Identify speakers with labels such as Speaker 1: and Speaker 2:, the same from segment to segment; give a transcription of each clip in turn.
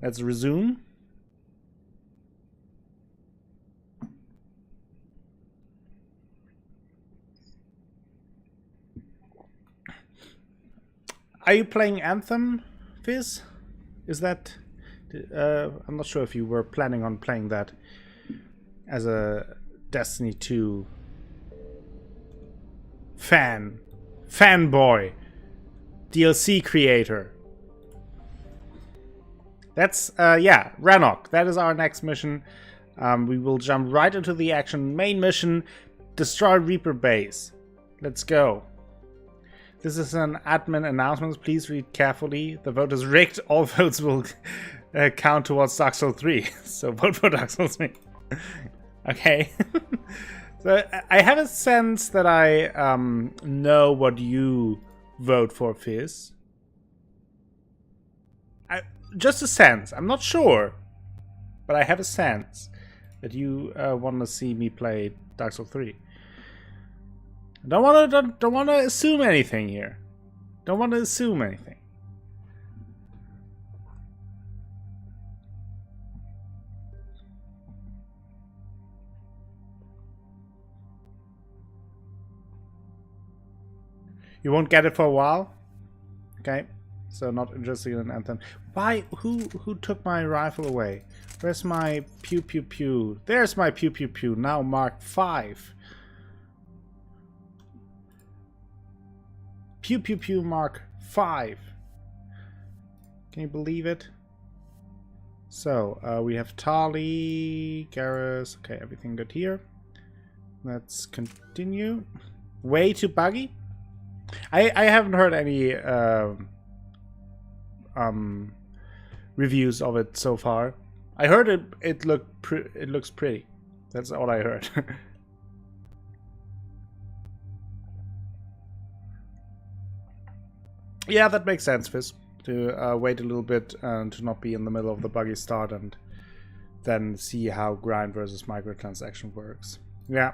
Speaker 1: Let's resume. Are you playing Anthem, Fizz? Is that... I'm not sure if you were planning on playing that as a Destiny 2 fanboy, DLC creator. That's, yeah, Rannoch. That is our next mission. We will jump right into the action. Main mission, destroy Reaper base. Let's go. This is an admin announcement. Please read carefully. The vote is rigged. All votes will count towards Dark Souls 3. So vote for Dark Souls 3. Okay. So I have a sense that I know what you vote for, Fizz. Just a sense. I'm not sure. But I have a sense that you want to see me play Dark Souls 3. Don't want to assume anything here. Don't want to assume anything. You won't get it for a while? Okay. So not interested in Anthem. Why? Who took my rifle away? Where's my pew pew pew? There's my pew pew pew. Now Mark 5. Pew pew pew Mark 5. Can you believe it? So we have Tali, Garrus. Okay, everything good here. Let's continue. Way too buggy. I haven't heard any reviews of it so far. I heard it looks pretty. That's all I heard. Yeah, that makes sense, Fizz. To wait a little bit and to not be in the middle of the buggy start and then see how grind versus microtransaction works. Yeah.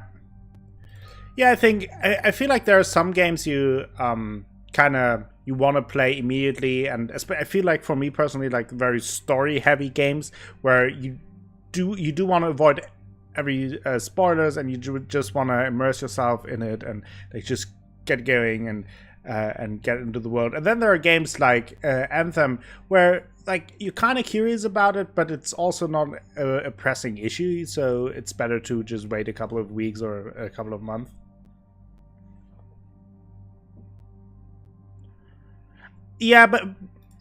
Speaker 1: Yeah, I feel like there are some games you kind of you want to play immediately, and I feel like for me personally, like very story heavy games where you do want to avoid every spoilers, and you just want to immerse yourself in it and like just get going and get into the world. And then there are games like Anthem where like you're kind of curious about it, but it's also not a pressing issue, so it's better to just wait a couple of weeks or a couple of months. Yeah, but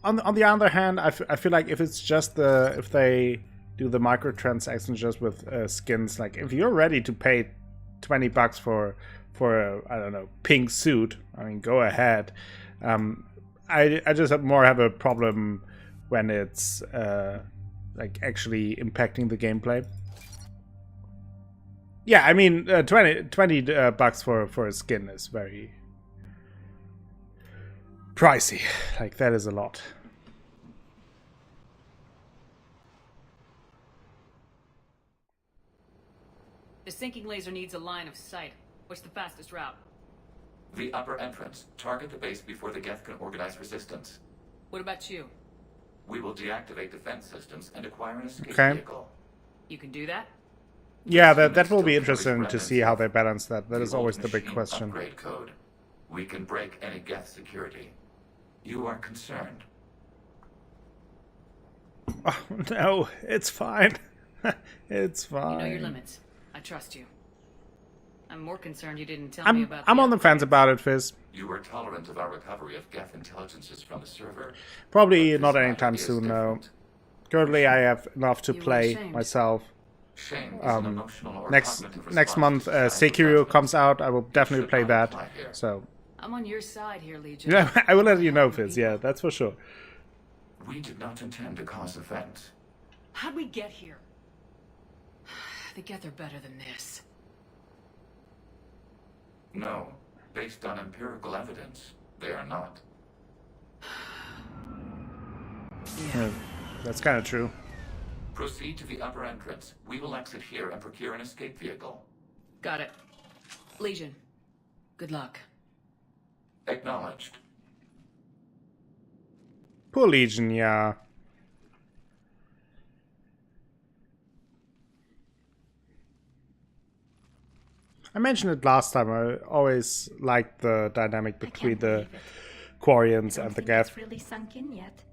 Speaker 1: on the other hand, I feel like if it's just if they do the microtransactions just with skins, like if you're ready to pay $20 for a, I don't know, pink suit, I mean, go ahead. I just have a problem when it's like actually impacting the gameplay. Yeah, I mean, $20 for a skin is very pricey. Like, that is a lot.
Speaker 2: The sinking laser needs a line of sight. What's the fastest route?
Speaker 3: The upper entrance. Target the base before the Geth can organize resistance.
Speaker 2: What about you?
Speaker 3: We will deactivate defense systems and acquire an escape vehicle.
Speaker 2: You can do that?
Speaker 1: Yeah, that will be interesting to see how they balance that. That is always the big question.
Speaker 3: Upgrade code. We can break any Geth security. You are concerned.
Speaker 1: Oh, no, it's fine. It's fine.
Speaker 2: You know your limits. I trust you. I'm more concerned you didn't tell me about
Speaker 1: I'm on the fence about it, Fizz.
Speaker 3: You were tolerant of our recovery of Geth intelligences from the server.
Speaker 1: Probably not anytime soon, no. Currently, I have enough to play myself.
Speaker 3: Shame is an emotional or
Speaker 1: next month, Sekiro comes out. I will definitely play that. So
Speaker 2: I'm on your side here, Legion.
Speaker 1: yeah, I will let you know, Fizz. Yeah, that's for sure.
Speaker 3: We did not intend to cause offense.
Speaker 2: How'd we get here? The Geth are better than this.
Speaker 3: No, based on empirical evidence, they are not.
Speaker 1: Yeah, that's kind of true.
Speaker 3: Proceed to the upper entrance. We will exit here and procure an escape vehicle.
Speaker 2: Got it. Legion, good luck.
Speaker 3: Acknowledged.
Speaker 1: Poor Legion, yeah. I mentioned it last time. I always liked the dynamic between the
Speaker 4: believe it.
Speaker 1: Quarians
Speaker 4: I don't
Speaker 1: and the
Speaker 4: think
Speaker 1: Geth,
Speaker 4: it's really sunk in yet.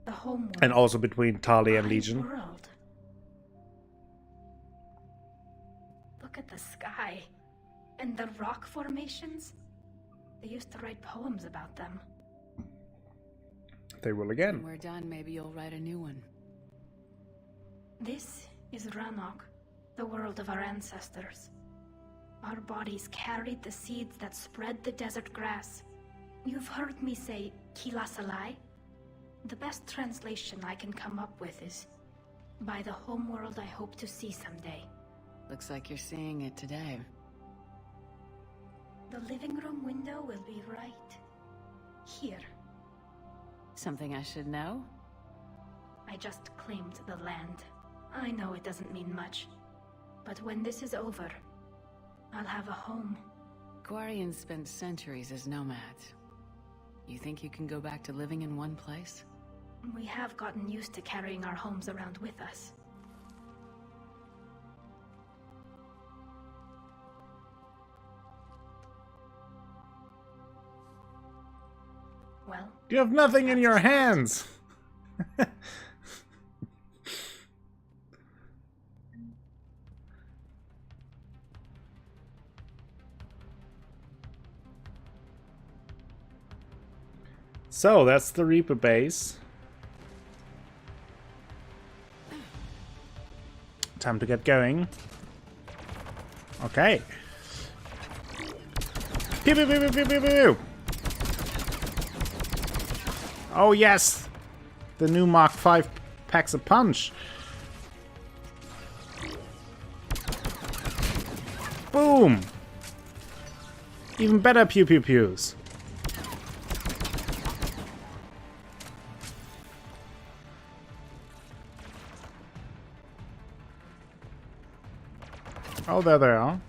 Speaker 4: The home world.
Speaker 1: and also between Tali and
Speaker 4: My
Speaker 1: Legion.
Speaker 4: world. Look at the sky. And the rock formations. They used to write poems about them.
Speaker 1: They will
Speaker 2: When
Speaker 1: again.
Speaker 2: we're done, maybe you'll write a new one.
Speaker 4: This is Rannoch, the world of our ancestors. Our bodies carried the seeds that spread the desert grass. You've heard me say Kilasalai? The best translation I can come up with is, by the homeworld I hope to see someday.
Speaker 2: Looks like you're seeing it today.
Speaker 4: The living room window will be right here.
Speaker 2: Something I should know?
Speaker 4: I just claimed the land. I know it doesn't mean much, but when this is over, I'll have a home.
Speaker 2: Quarians spent centuries as nomads. You think you can go back to living in one place?
Speaker 4: We have gotten used to carrying our homes around with us. Well,
Speaker 1: You have nothing in your hands! So, that's the Reaper base. Time to get going. Okay. Pew pew pew pew pew pew pew! Oh yes! The new Mark V packs a punch. Boom! Even better pew pew pews. Oh, there they are.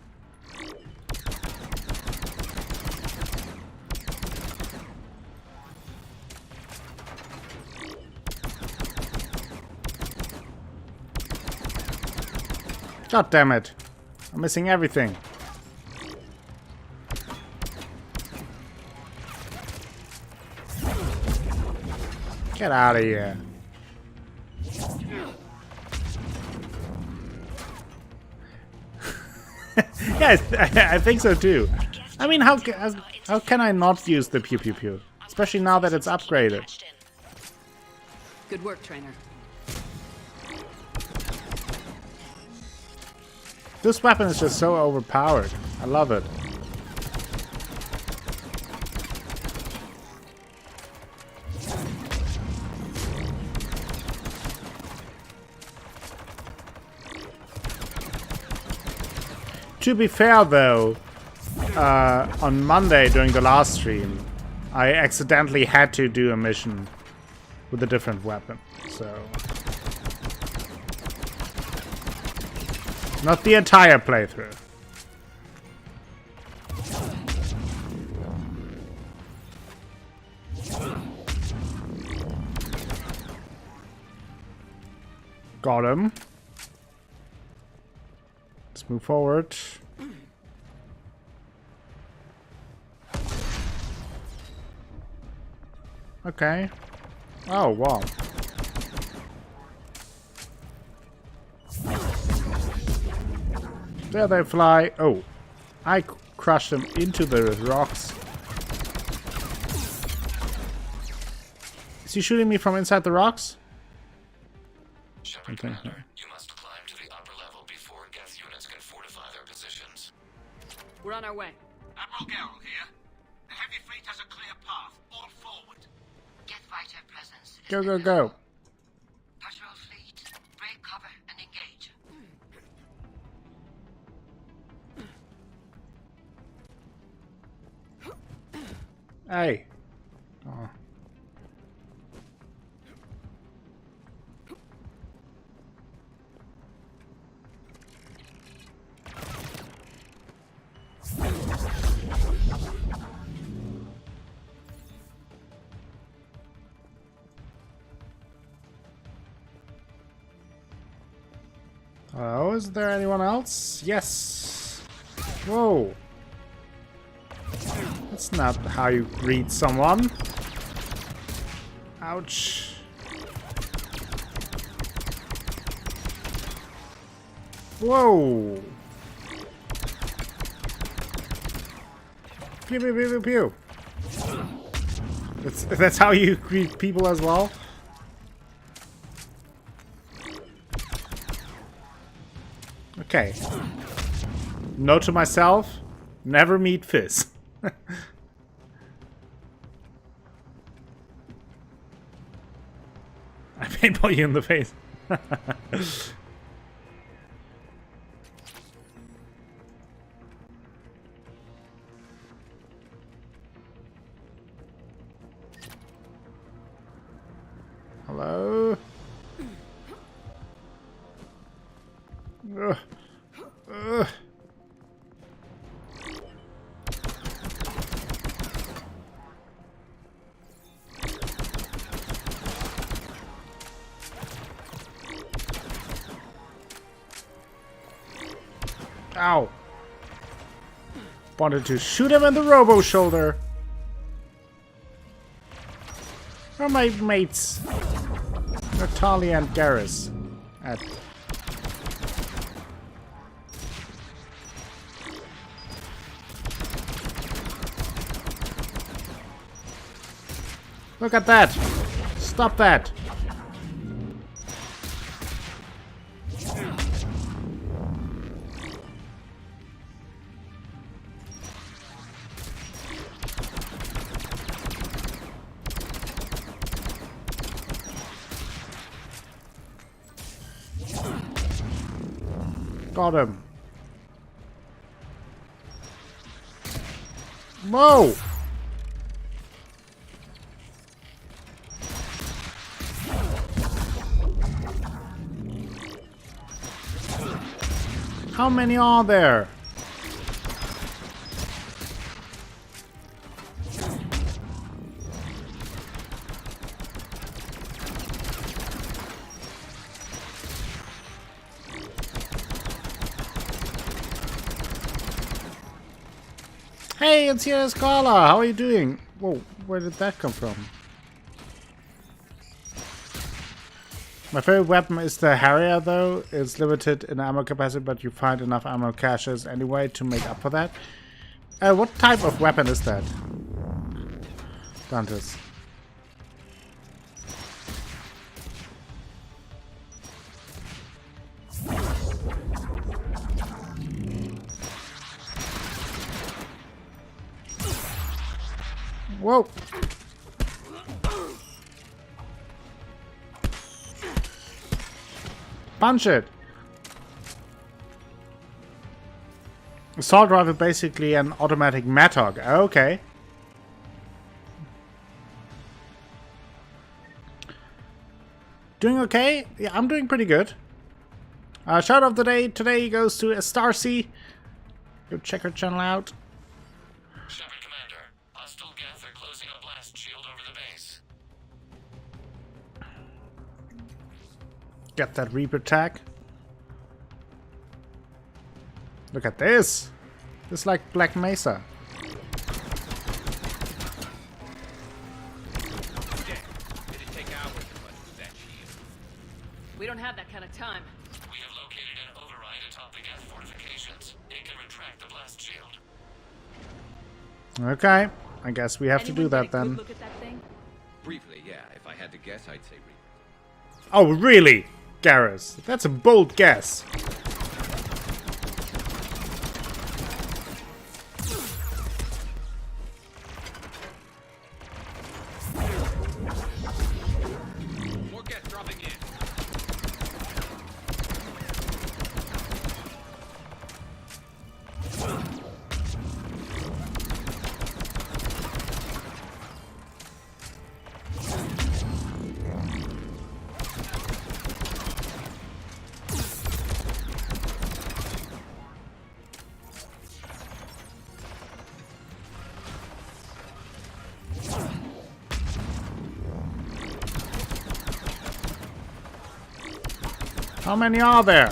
Speaker 1: God damn it. I'm missing everything. Get out of here. Yeah, I think so too. I mean, how can I not use the pew pew pew? Especially now that it's upgraded.
Speaker 2: Good work, trainer.
Speaker 1: This weapon is just so overpowered. I love it. To be fair though, on Monday during the last stream, I accidentally had to do a mission with a different weapon, so... Not the entire playthrough. Got him. Let's move forward. Okay. Oh, wow. There they fly. Oh, I crushed them into the rocks. Is he shooting me from inside the rocks?
Speaker 3: Shepard, Commander, you must climb to the upper level before Geth units can fortify their positions.
Speaker 2: We're on our way.
Speaker 5: Admiral Garrel here. The heavy fleet has a clear path. All forward.
Speaker 6: Get fighter presence.
Speaker 1: Go, go, go.
Speaker 6: Patrol fleet. Break cover and engage.
Speaker 1: Hey. Oh. Oh, is there anyone else? Yes. Whoa. That's not how you greet someone. Ouch. Whoa. Pew, pew, pew, pew, pew. That's how you greet people as well? Okay. Note to myself, never meet Fizz. I paintball you in the face. Hello? Ugh. Ugh. Ow. Wanted to shoot him in the robo shoulder. Where are my mates? Natalia and Garrus. At look at that! Stop that! Got him. Whoa! How many are there? Hey, it's here, Scala. How are you doing? Whoa, where did that come from? My favorite weapon is the Harrier, though. It's limited in ammo capacity, but you find enough ammo caches anyway to make up for that. What type of weapon is that? Dantes. Whoa! Punch it! Assault rifle basically an automatic Mattock. Okay. Doing okay? Yeah, I'm doing pretty good. Shout of the day today goes to Starcy. Go check her channel out.
Speaker 3: Shepard, Commander. Hostile Geth are closing a blast shield over the base.
Speaker 1: Get that Reaper tag. Look at this. It's like Black Mesa.
Speaker 2: We don't have that kind of time.
Speaker 3: We have located an override atop the Geth fortifications. It can retract the blast shield.
Speaker 1: Okay. I guess we have to do
Speaker 2: Anyone
Speaker 1: that
Speaker 2: get a good
Speaker 1: then.
Speaker 2: Look at that thing?
Speaker 7: Briefly, yeah. If I had to guess, I'd say Reaper.
Speaker 1: Oh, really? Garrus. That's a bold guess.
Speaker 7: More Geth dropping in.
Speaker 1: How many are there?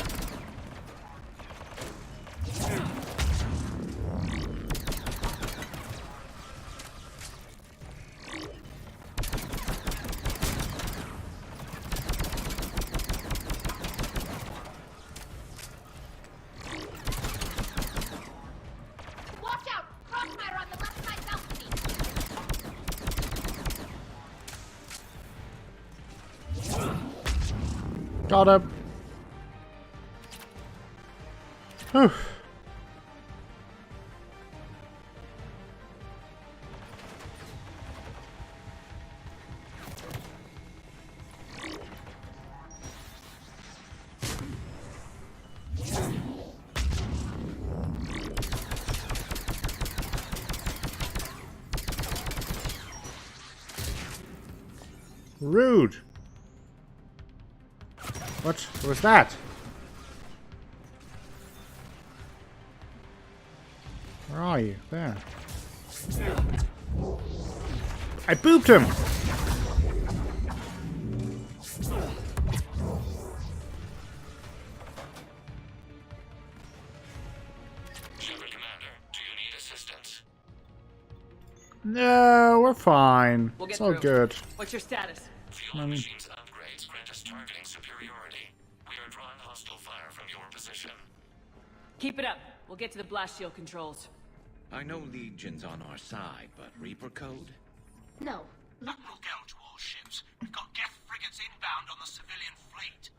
Speaker 1: Got him. Whew. Rude. What was that? Where are you? There. I booped him!
Speaker 3: Shepard Commander, do you need assistance?
Speaker 1: No, we're fine.
Speaker 2: We'll get
Speaker 1: It's all
Speaker 2: through.
Speaker 1: good.
Speaker 2: What's your status?
Speaker 3: Fuel machine's upgrades grant us targeting superiority. We are drawing hostile fire from your position.
Speaker 2: Keep it up. We'll get to the blast shield controls.
Speaker 7: I know Legion's on our side, but Reaper code?
Speaker 4: No.
Speaker 5: Look, we'll go to all ships. We've got Geth frigates inbound on the civilian fleet.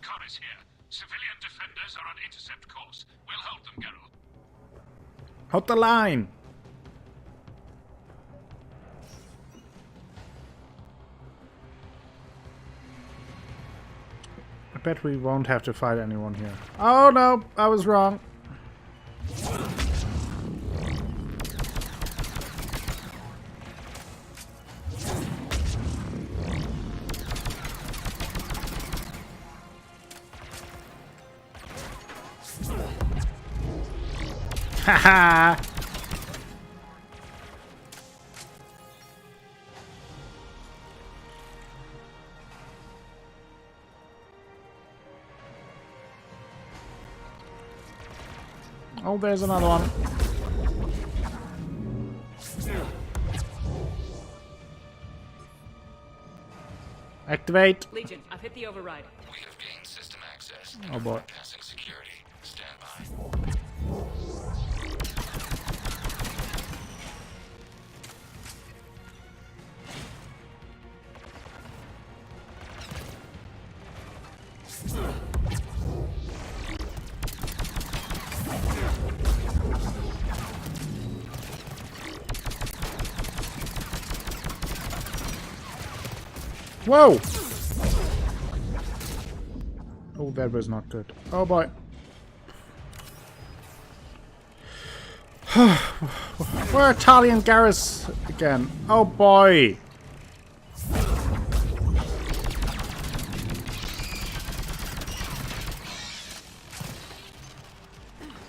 Speaker 5: Kara's here. Civilian defenders are on intercept course. We'll hold them, Geralt.
Speaker 1: Hold the line! I bet we won't have to fight anyone here. Oh no, I was wrong. Haha! Oh, there's another one. Activate.
Speaker 2: Legion, I've hit the override.
Speaker 3: We have gained system access.
Speaker 1: Oh boy.
Speaker 3: Passing security. Stand by.
Speaker 1: Whoa! Oh, that was not good. Oh boy. Where are Tali and Garrus again? Oh boy!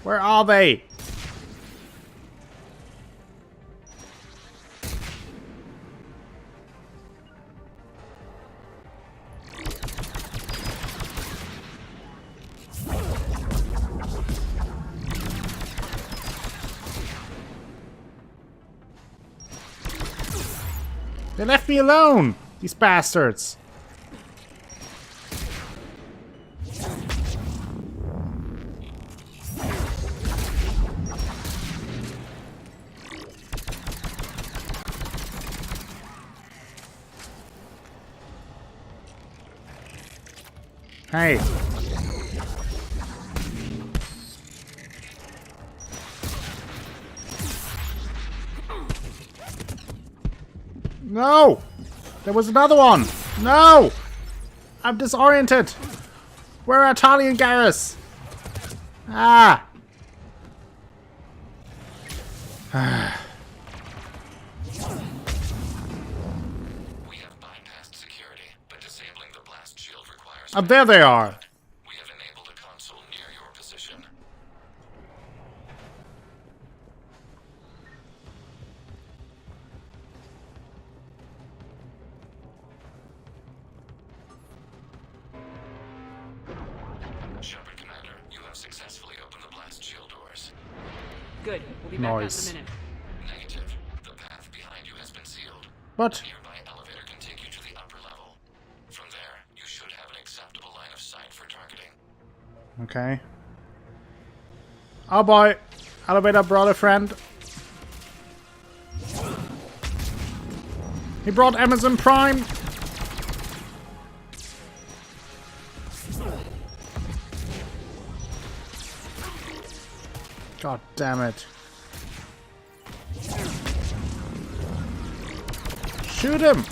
Speaker 1: Where are they? They left me alone! These bastards! Hey! No! There was another one! No! I'm disoriented! Where are Tali and Garrus? Ah!
Speaker 3: We have bypassed security, but disabling the blast shield requires...
Speaker 1: Up there they are!
Speaker 3: We have enabled a console near your position. Shepard Commander, you have successfully opened the blast shield doors.
Speaker 2: Good. We'll be back out in
Speaker 1: Nice.
Speaker 2: a minute.
Speaker 3: Negative. The path behind you has been sealed.
Speaker 1: But
Speaker 3: A nearby elevator can take you to the upper level. From there, you should have an acceptable line of sight for targeting.
Speaker 1: okay. Oh boy! Elevator brought a friend. He brought Amazon Prime. God damn it. Shoot him!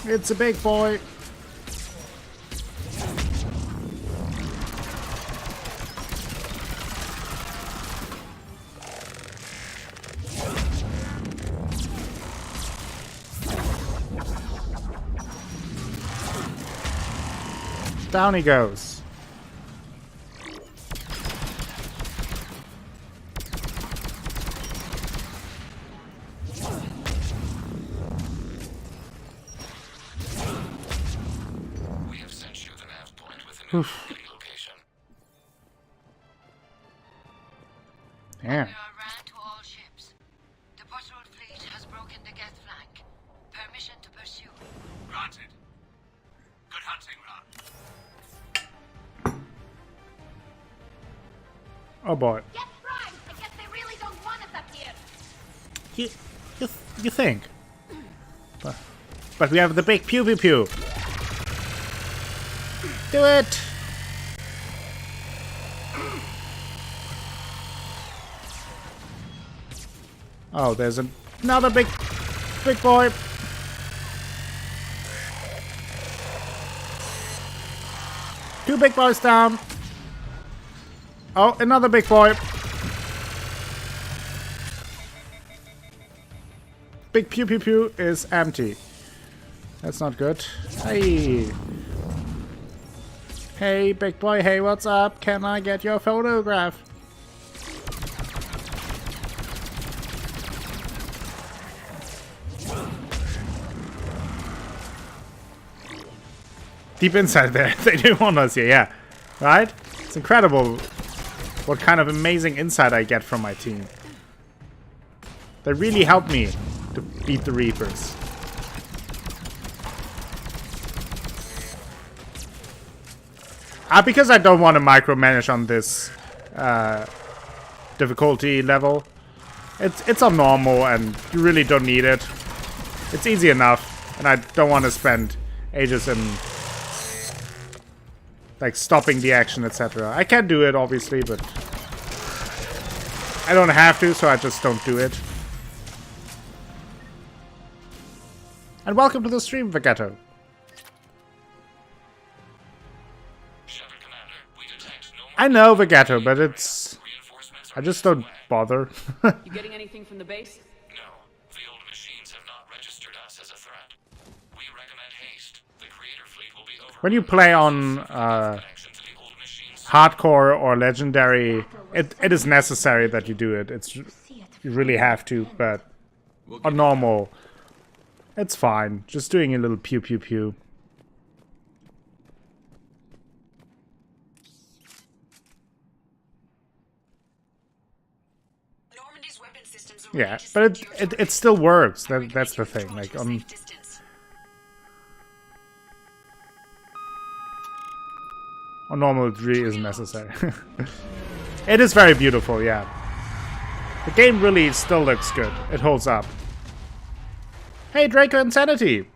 Speaker 1: It's a big boy. Down he goes.
Speaker 3: We have sent you the nav point with a new location.
Speaker 1: Yeah.
Speaker 6: We are ran to all ships. The patrol fleet has broken the Geth flank. Permission to pursue.
Speaker 5: Granted. Good hunting, Ran.
Speaker 1: Oh boy.
Speaker 4: Get fried! I guess they really don't want us up here.
Speaker 1: You think? But we have the big pew pew pew. Do it! Oh, there's another big boy. Two big boys down. Oh, another big boy. Big pew pew pew is empty. That's not good. Hey. Hey, big boy. Hey, what's up? Can I get your photograph? Deep inside there, they do want us here, yeah. Right? It's incredible what kind of amazing insight I get from my team. They really help me to beat the Reapers. Because I don't want to micromanage on this difficulty level. It's on normal and you really don't need it. It's easy enough and I don't want to spend ages in like stopping the action, etc. I can do it obviously, but I don't have to, so I just don't do it. And welcome to the stream, Vegetto.
Speaker 3: Shepard, Commander, we detect no
Speaker 1: I know, Vegetto, but it's...
Speaker 3: reinforcements.
Speaker 1: I just don't bother.
Speaker 2: You getting anything from the base?
Speaker 3: No, the old machines have not registered us as a threat. We recommend haste. The creator fleet will be over.
Speaker 1: When you play on
Speaker 3: Connection to the old machines.
Speaker 1: hardcore or legendary, it is necessary that you do it. It's you really have to, but on normal, it's fine. Just doing a little pew pew pew.
Speaker 6: Normandy's weapon systems are
Speaker 1: Yeah, but it still works. That's the thing. Like on normal, it really isn't necessary. It is very beautiful, yeah. The game really still looks good. It holds up. Hey, Draco Insanity!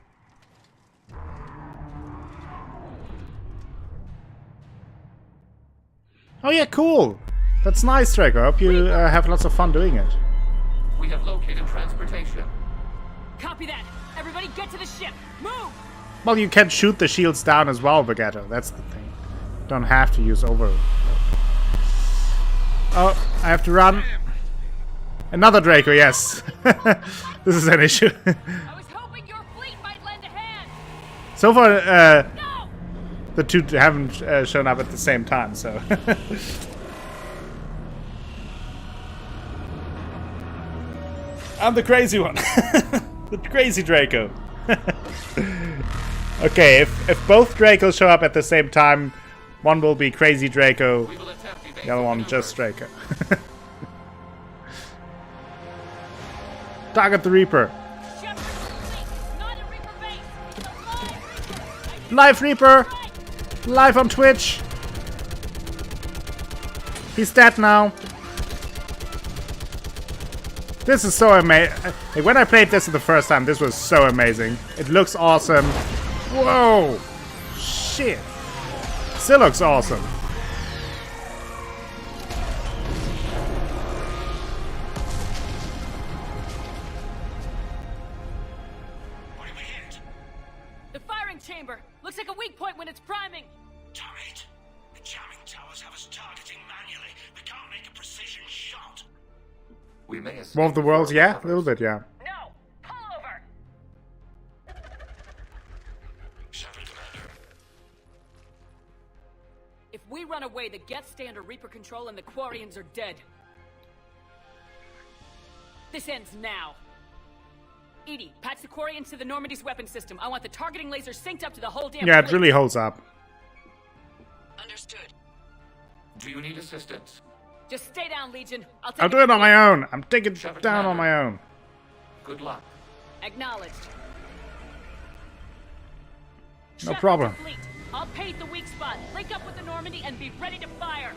Speaker 1: Oh yeah, cool! That's nice, Draco. I hope you have lots of fun doing it.
Speaker 3: We have located transportation.
Speaker 2: Copy that. Everybody get to the ship. Move!
Speaker 1: Well, you can shoot the shields down as well, Vegetto. That's the thing. Don't have to use over. Oh, I have to run. Another Draco, yes. This is an issue.
Speaker 2: I was hoping your fleet might lend a hand.
Speaker 1: So far,
Speaker 2: No!
Speaker 1: the two haven't shown up at the same time, so. I'm the crazy one. The crazy Draco. Okay, if both Dracos show up at the same time, one will be Crazy Draco,
Speaker 3: We will attempt the base.
Speaker 1: the other one just Draco. Target the Reaper.
Speaker 2: Shepard, fleet, not a Reaper base. It's a live Reaper. I-
Speaker 1: Live Reaper! Live on Twitch!
Speaker 2: Right. Shepard, fleet, not a Reaper base. It's a live Reaper. I-
Speaker 1: Live Reaper! Live on Twitch!
Speaker 2: Shepard, fleet, not a Reaper base. It's a live Reaper.
Speaker 1: Live Reaper! He's dead now. This is so amazing. When I played this the first time, this was so amazing. It looks awesome. Whoa! Shit. Still looks awesome.
Speaker 5: What did we hit?
Speaker 2: The firing chamber. Looks like a weak point when it's priming.
Speaker 5: Damn it! The jamming towers have us targeting manually. We can't make a precision shot.
Speaker 3: We may escape
Speaker 1: War of the Worlds,
Speaker 3: before
Speaker 1: yeah? A
Speaker 3: others.
Speaker 1: little bit, yeah.
Speaker 2: No! Pull over!
Speaker 3: Shepard, Commander.
Speaker 2: If we run away, the Geth stay under Reaper control and the Quarians are dead. This ends now. Edie, patch the Quarians to the Normandy's weapon system. I want the targeting laser synced up to the whole damn
Speaker 1: Yeah, it
Speaker 2: fleet.
Speaker 1: really holds up.
Speaker 6: Understood.
Speaker 3: Do you need assistance?
Speaker 2: Just stay down, Legion. I'll
Speaker 1: I'll
Speaker 2: take
Speaker 1: do it on my own. I'm taking it
Speaker 3: Shepard,
Speaker 1: down on
Speaker 3: Commander.
Speaker 1: my own.
Speaker 3: Good luck.
Speaker 2: Acknowledged.
Speaker 1: No
Speaker 2: Shepard
Speaker 1: problem.
Speaker 2: to fleet. I'll paint the weak spot, link up with the Normandy, and be ready to fire.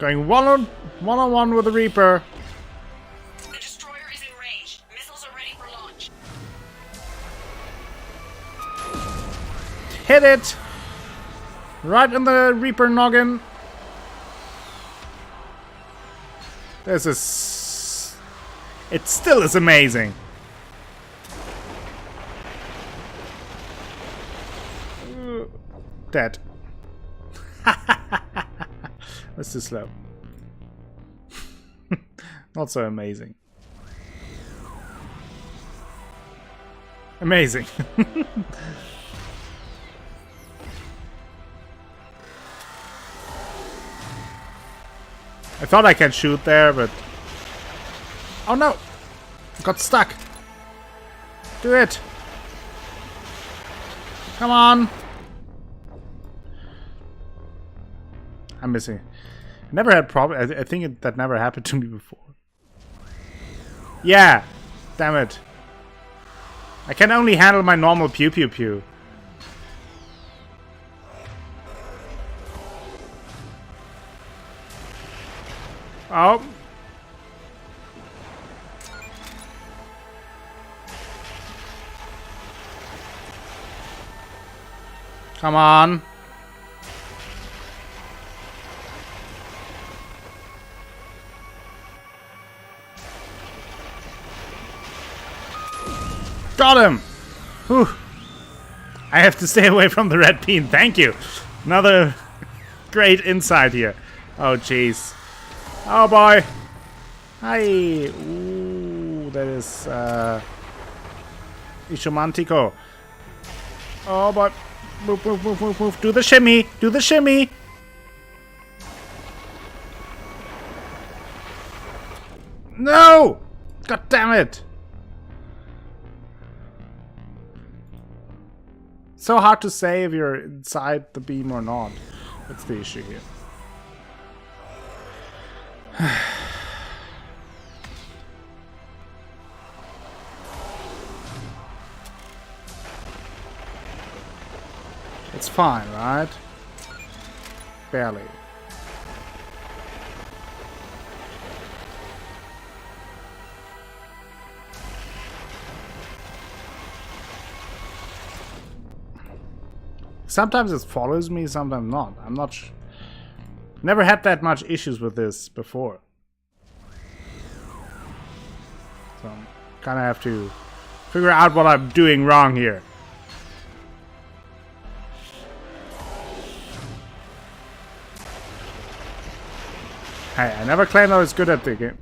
Speaker 1: Going one-on-one with the Reaper.
Speaker 6: The destroyer is in range. Missiles are ready for launch.
Speaker 1: Hit it! Right in the Reaper noggin. This is... It still is amazing. Dead. That's too slow. Not so amazing. Amazing. I thought I could shoot there, but... Oh no! Got stuck. Do it! Come on! I'm missing. I never had problem. I think that never happened to me before. Yeah! Damn it. I can only handle my normal pew pew pew. Oh. Come on. Got him! Whew. I have to stay away from the red bean. Thank you. Another great insight here. Oh, jeez. Oh, boy. Hi. Ooh, that is, Ishomantico. Oh, boy. Move, move, move, move, move. Do the shimmy. Do the shimmy. No! God damn it. So hard to say if you're inside the beam or not. That's the issue here. It's fine, right? Barely. Sometimes it follows me, sometimes not. I'm not sure. Never had that much issues with this before. So kind of have to figure out what I'm doing wrong here. Hey, I never claimed I was good at the game.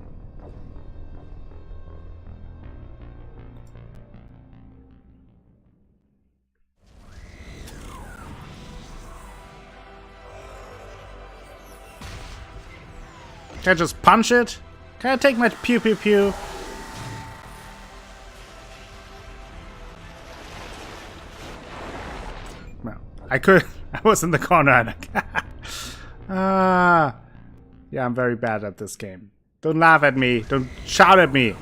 Speaker 1: Can I just punch it? Can I take my pew pew pew? Well, I could. I was in the corner. Yeah, I'm very bad at this game. Don't laugh at me. Don't shout at me.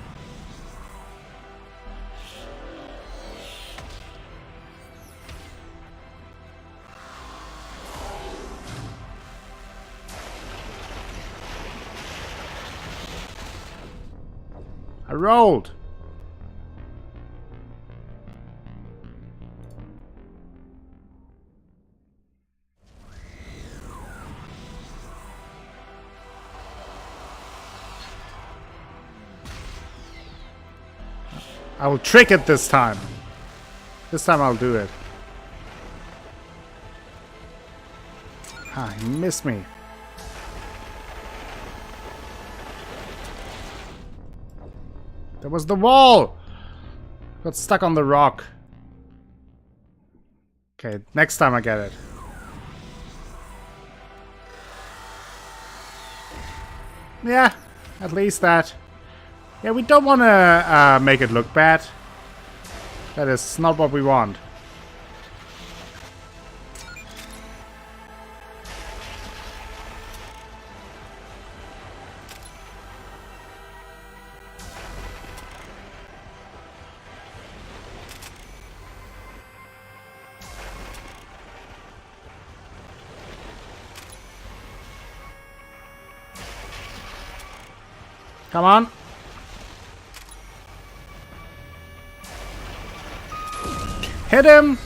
Speaker 1: I rolled. I will trick it this time. This time I'll do it. Ah, he missed me. There was the wall! Got stuck on the rock. Okay, next time I get it. Yeah, at least that. Yeah, we don't want to make it look bad. That is not what we want. Come on. Hit him!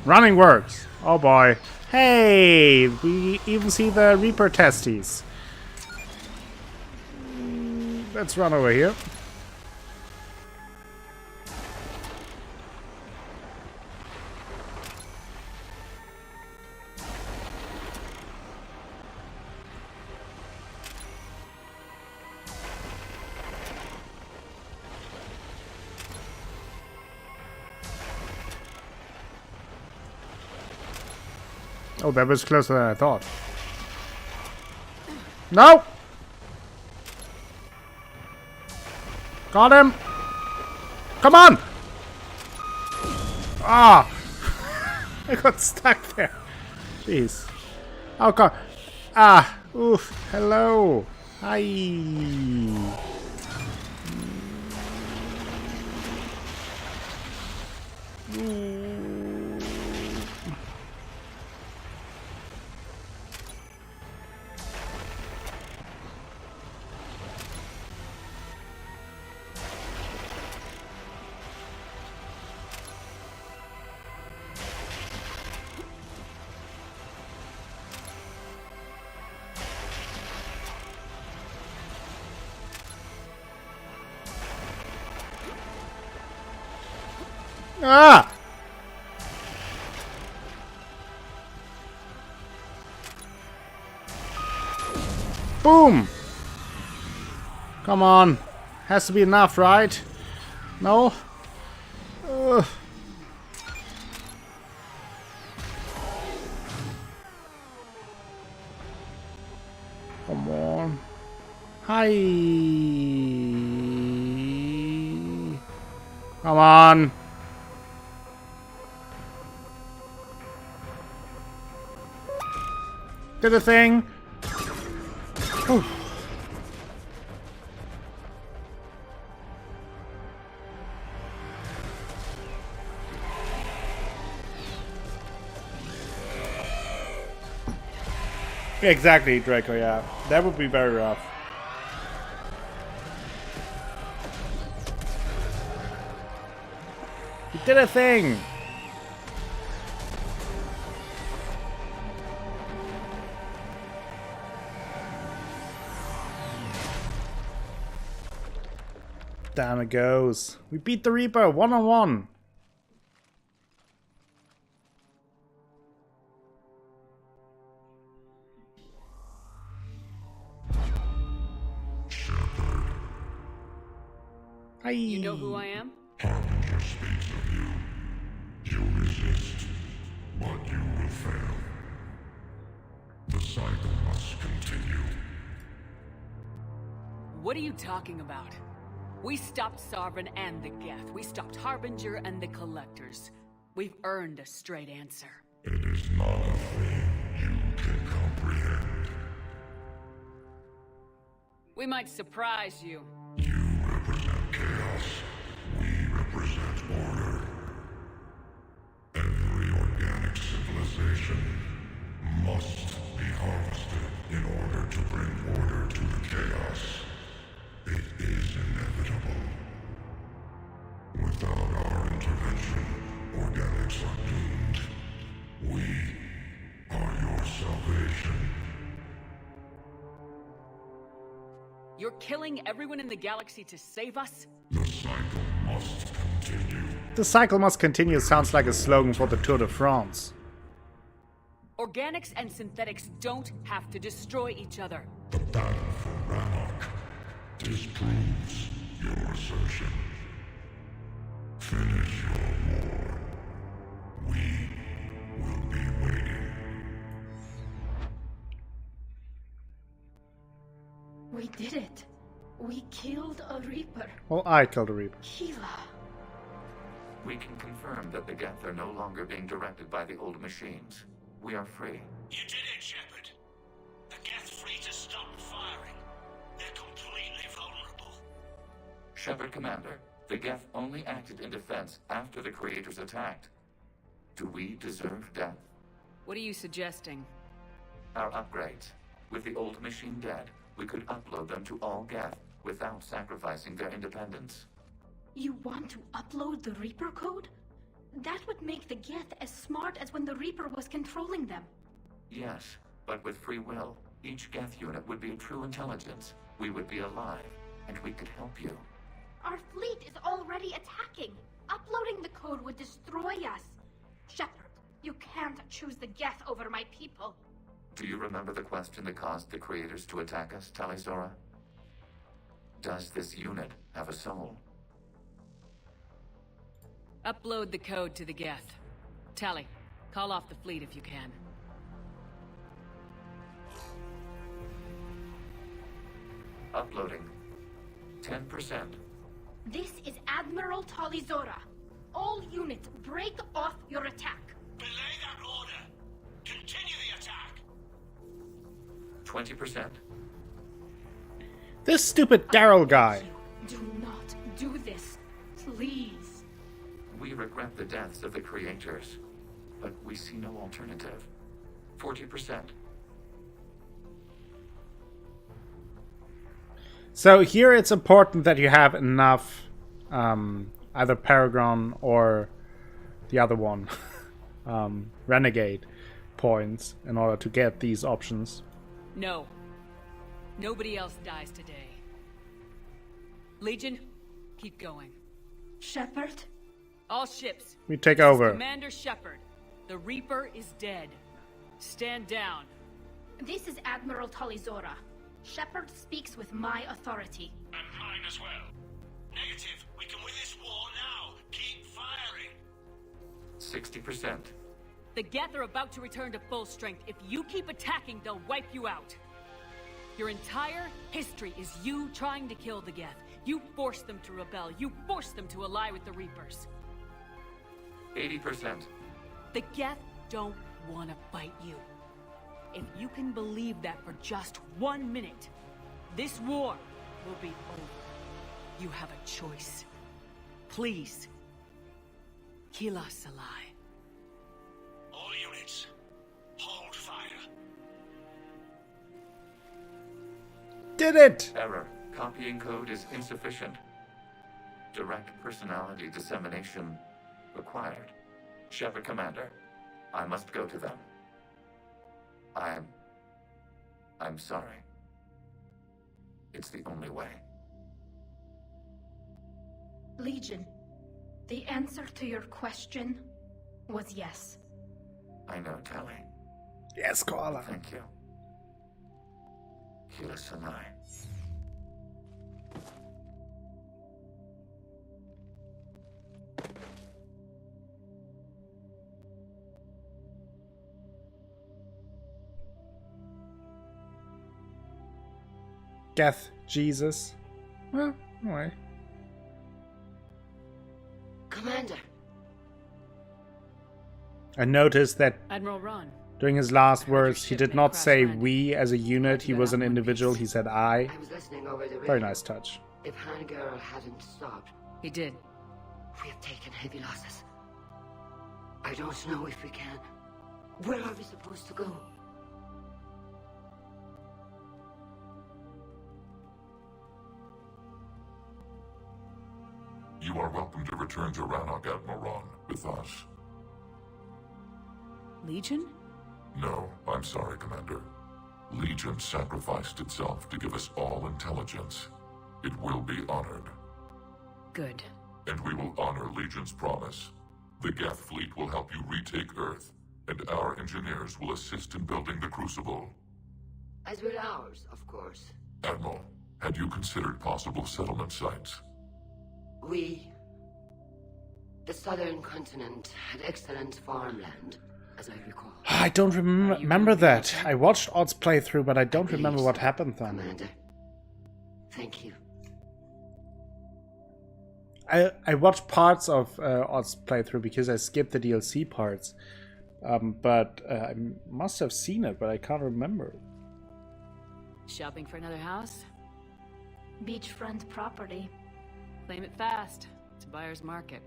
Speaker 1: Running works. Oh boy. Hey! We even see the Reaper testes. Let's run over here. Oh, that was closer than I thought. No! Got him! Come on! Ah! I got stuck there. Jeez. Oh god. Ah! Oof. Hello. Hi. Ah! Boom! Come on. Has to be enough, right? No? Ugh. Come on. Hi. Come on. Did a thing. Ooh. Exactly, Draco, yeah. That would be very rough. He did a thing! Down it goes. We beat the Reaper 1-on-1.
Speaker 3: Shepard,
Speaker 1: Hi.
Speaker 2: You know who I am?
Speaker 3: Harbinger speaks of you. You resist, but you will fail. The cycle must continue.
Speaker 2: What are you talking about? We stopped Sovereign and the Geth. We stopped Harbinger and the Collectors. We've earned a straight answer.
Speaker 3: It is not a thing you can comprehend.
Speaker 2: We might surprise you.
Speaker 3: You represent chaos. We represent order. Every organic civilization must be harvested in order to bring
Speaker 2: You're killing everyone in the galaxy to save us?
Speaker 3: The cycle must continue.
Speaker 1: The cycle must continue sounds like a slogan for the Tour de France.
Speaker 2: Organics and synthetics don't have to destroy each other.
Speaker 3: The battle for Rannoch disproves your assertion. Finish your war. We will be waiting.
Speaker 4: We did it. We killed a Reaper.
Speaker 1: Well, I killed a Reaper.
Speaker 4: Keela.
Speaker 8: We can confirm that the Geth are no longer being directed by the old machines. We are free.
Speaker 5: You did it, Shepard. The Geth fleet has stopped firing. They're completely vulnerable.
Speaker 8: Shepard, Commander, the Geth only acted in defense after the Creators attacked. Do we deserve death?
Speaker 2: What are you suggesting?
Speaker 8: Our upgrades. With the old machine dead, we could upload them to all Geth without sacrificing their independence.
Speaker 4: You want to upload the Reaper code? That would make the Geth as smart as when the Reaper was controlling them.
Speaker 8: Yes, but with free will, each Geth unit would be a true intelligence. We would be alive, and we could help you.
Speaker 4: Our fleet is already attacking. Uploading the code would destroy us. Shepard, you can't choose the Geth over my people.
Speaker 8: Do you remember the question that caused the Creators to attack us, Talisora? Does this unit have a soul?
Speaker 2: Upload the code to the Geth. Tally, call off the fleet if you can.
Speaker 8: Uploading. 10%.
Speaker 4: This is Admiral Talizora. All units, break off your attack.
Speaker 5: Belay that order. Continue the attack.
Speaker 8: 20%.
Speaker 1: This stupid Daryl guy.
Speaker 4: Do not do this, please.
Speaker 8: We regret the deaths of the Creators, but we see no alternative. 40%.
Speaker 1: So here it's important that you have enough, either Paragon or the other one, Renegade points in order to get these options.
Speaker 2: No. Nobody else dies today. Legion, keep going.
Speaker 4: Shepard?
Speaker 2: All ships.
Speaker 1: We take
Speaker 2: This is
Speaker 1: over.
Speaker 2: Commander Shepard. The Reaper is dead. Stand down.
Speaker 4: This is Admiral Talizora. Shepard speaks with my authority.
Speaker 5: And mine as well. Negative. We can win this war now. Keep firing.
Speaker 8: 60%.
Speaker 2: The Geth are about to return to full strength. If you keep attacking, they'll wipe you out. Your entire history is you trying to kill the Geth. You forced them to rebel. You forced them to ally with the Reapers.
Speaker 8: 80%.
Speaker 2: The Geth don't want to fight you. If you can believe that for just 1 minute, this war will be over. You have a choice. Please. Kila Salai.
Speaker 5: All units, hold fire.
Speaker 1: Did it!
Speaker 8: Error. Copying code is insufficient. Direct personality dissemination required. Shepard, Commander, I must go to them. I'm sorry. It's the only way.
Speaker 4: Legion, the answer to your question was yes.
Speaker 8: I know, Tally.
Speaker 1: Yes, Koala.
Speaker 8: Thank you. Kila Sanai.
Speaker 1: Geth Jesus. Well, alright.
Speaker 6: Commander,
Speaker 1: I noticed that
Speaker 2: Admiral Ron.
Speaker 1: during his last words, he
Speaker 2: ship
Speaker 1: did
Speaker 2: may
Speaker 1: not
Speaker 2: crash
Speaker 1: say
Speaker 2: landing.
Speaker 1: we as a unit, he was an individual, he said I.
Speaker 6: I was listening over the radio.
Speaker 1: Very nice touch.
Speaker 6: If Hangirl hadn't stopped,
Speaker 2: He did.
Speaker 6: we have taken heavy losses. I don't know if we can. Where are we supposed to go?
Speaker 3: You are welcome to return to Rannoch, Admiral Ron, with us.
Speaker 2: Legion?
Speaker 3: No, I'm sorry, Commander. Legion sacrificed itself to give us all intelligence. It will be honored.
Speaker 2: Good.
Speaker 3: And we will honor Legion's promise. The Geth fleet will help you retake Earth, and our engineers will assist in building the Crucible.
Speaker 6: As will ours, of course.
Speaker 3: Admiral, had you considered possible settlement sites?
Speaker 6: The southern continent had excellent farmland, as I recall.
Speaker 1: I don't remember that. I watched Odd's playthrough, but I don't remember what happened then.
Speaker 6: Commander. Thank you.
Speaker 1: I watched parts of Odd's playthrough because I skipped the DLC parts. But I must have seen it, but I can't remember.
Speaker 2: Shopping for another house?
Speaker 4: Beachfront property.
Speaker 2: Claim it fast. It's a buyer's market.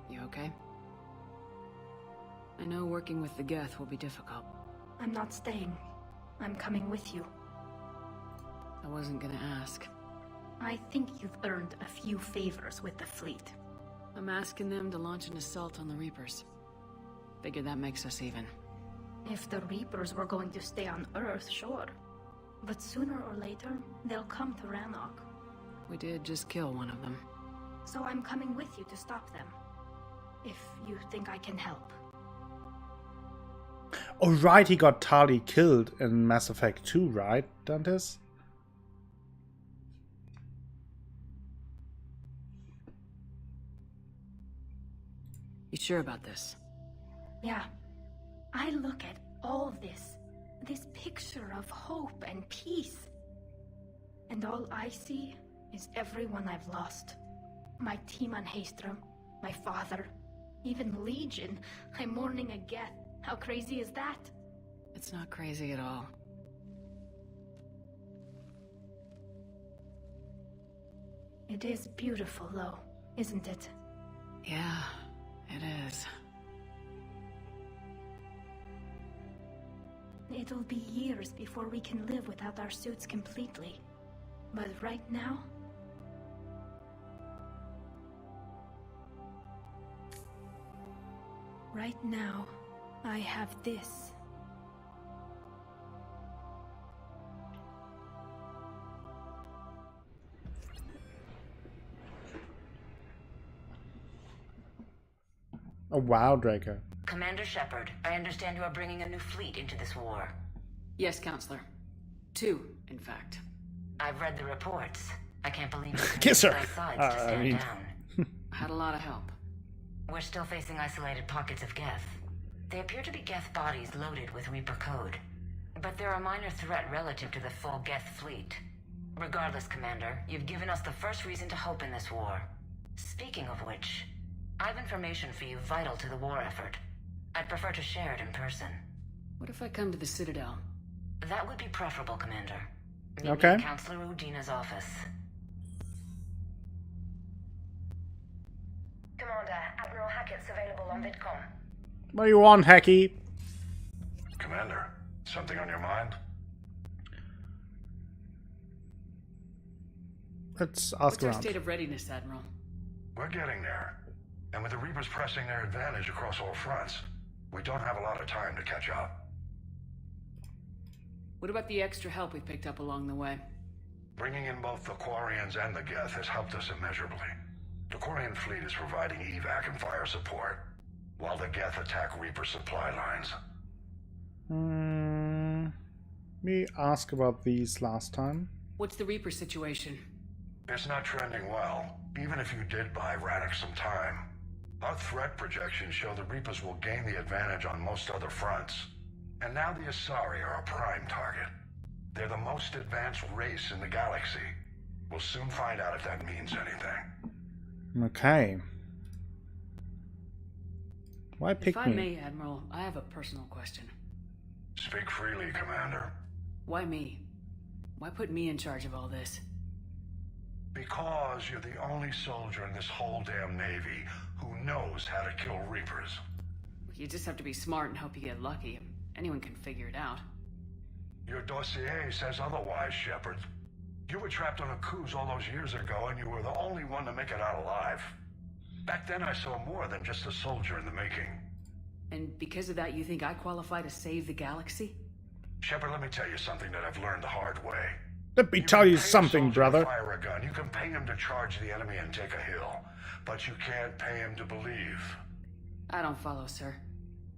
Speaker 2: You okay? I know working with the Geth will be difficult.
Speaker 4: I'm not staying. I'm coming with you.
Speaker 2: I wasn't gonna ask.
Speaker 4: I think you've earned a few favors with the fleet.
Speaker 2: I'm asking them to launch an assault on the Reapers. Figure that makes us even.
Speaker 4: If the Reapers were going to stay on Earth, sure. But sooner or later, they'll come to Rannoch.
Speaker 2: We did just kill one of them.
Speaker 4: So I'm coming with you to stop them. If you think I can help.
Speaker 1: Oh right, he got Tali killed in Mass Effect 2, right, Dantes?
Speaker 2: You sure about this?
Speaker 4: Yeah. I look at all this picture of hope and peace. And all I see is everyone I've lost. My team on Haestrom, my father, even Legion. I'm mourning a Geth. How crazy is that?
Speaker 2: It's not crazy at all.
Speaker 4: It is beautiful, though, isn't it?
Speaker 2: Yeah, it is.
Speaker 4: It'll be years before we can live without our suits completely. But right now... Right now, I have this.
Speaker 1: Oh wow, Draco.
Speaker 9: Commander Shepard, I understand you are bringing a new fleet into this war.
Speaker 2: Yes, Counselor. 2, in fact.
Speaker 9: I've read the reports. I can't believe you
Speaker 1: Kiss her.
Speaker 9: both sides to stand down.
Speaker 2: Had a lot of help.
Speaker 9: We're still facing isolated pockets of Geth. They appear to be Geth bodies loaded with Reaper code. But they're a minor threat relative to the full Geth fleet. Regardless, Commander, you've given us the first reason to hope in this war. Speaking of which, I have information for you vital to the war effort. I'd prefer to share it in person.
Speaker 2: What if I come to the Citadel?
Speaker 9: That would be preferable, Commander. Meet
Speaker 1: Okay.
Speaker 9: me in Counselor Udina's office.
Speaker 10: Commander, Admiral Hackett's available on VidCom.
Speaker 1: What do you want, Hacky?
Speaker 3: Commander, something on your mind?
Speaker 1: Let's ask
Speaker 2: What's our
Speaker 1: around.
Speaker 2: state of readiness, Admiral?
Speaker 3: We're getting there. And with the Reapers pressing their advantage across all fronts, we don't have a lot of time to catch up.
Speaker 2: What about the extra help we picked up along the way?
Speaker 3: Bringing in both the Quarians and the Geth has helped us immeasurably. The Quarian fleet is providing evac and fire support, while the Geth attack Reaper supply lines.
Speaker 1: We asked about these last time.
Speaker 2: What's the Reaper situation?
Speaker 3: It's not trending well, even if you did buy Rannoch some time. Our threat projections show the Reapers will gain the advantage on most other fronts. And now the Asari are a prime target. They're the most advanced race in the galaxy. We'll soon find out if that means anything.
Speaker 1: Okay. Why pick
Speaker 2: If I
Speaker 1: me?
Speaker 2: may, Admiral, I have a personal question.
Speaker 3: Speak freely, Commander.
Speaker 2: Why me? Why put me in charge of all this?
Speaker 3: Because you're the only soldier in this whole damn Navy who knows how to kill Reapers.
Speaker 2: You just have to be smart and hope you get lucky. Anyone can figure it out.
Speaker 3: Your dossier says otherwise, Shepard. You were trapped on a cruise all those years ago, and you were the only one to make it out alive. Back then I saw more than just a soldier in the making.
Speaker 2: And because of that, you think I qualify to save the galaxy?
Speaker 3: Shepard, let me tell you something that I've learned the hard way.
Speaker 1: Let me tell you something, brother.
Speaker 3: You can fire a gun, you can pay him to charge the enemy and take a hill, but you can't pay him to believe.
Speaker 2: I don't follow, sir.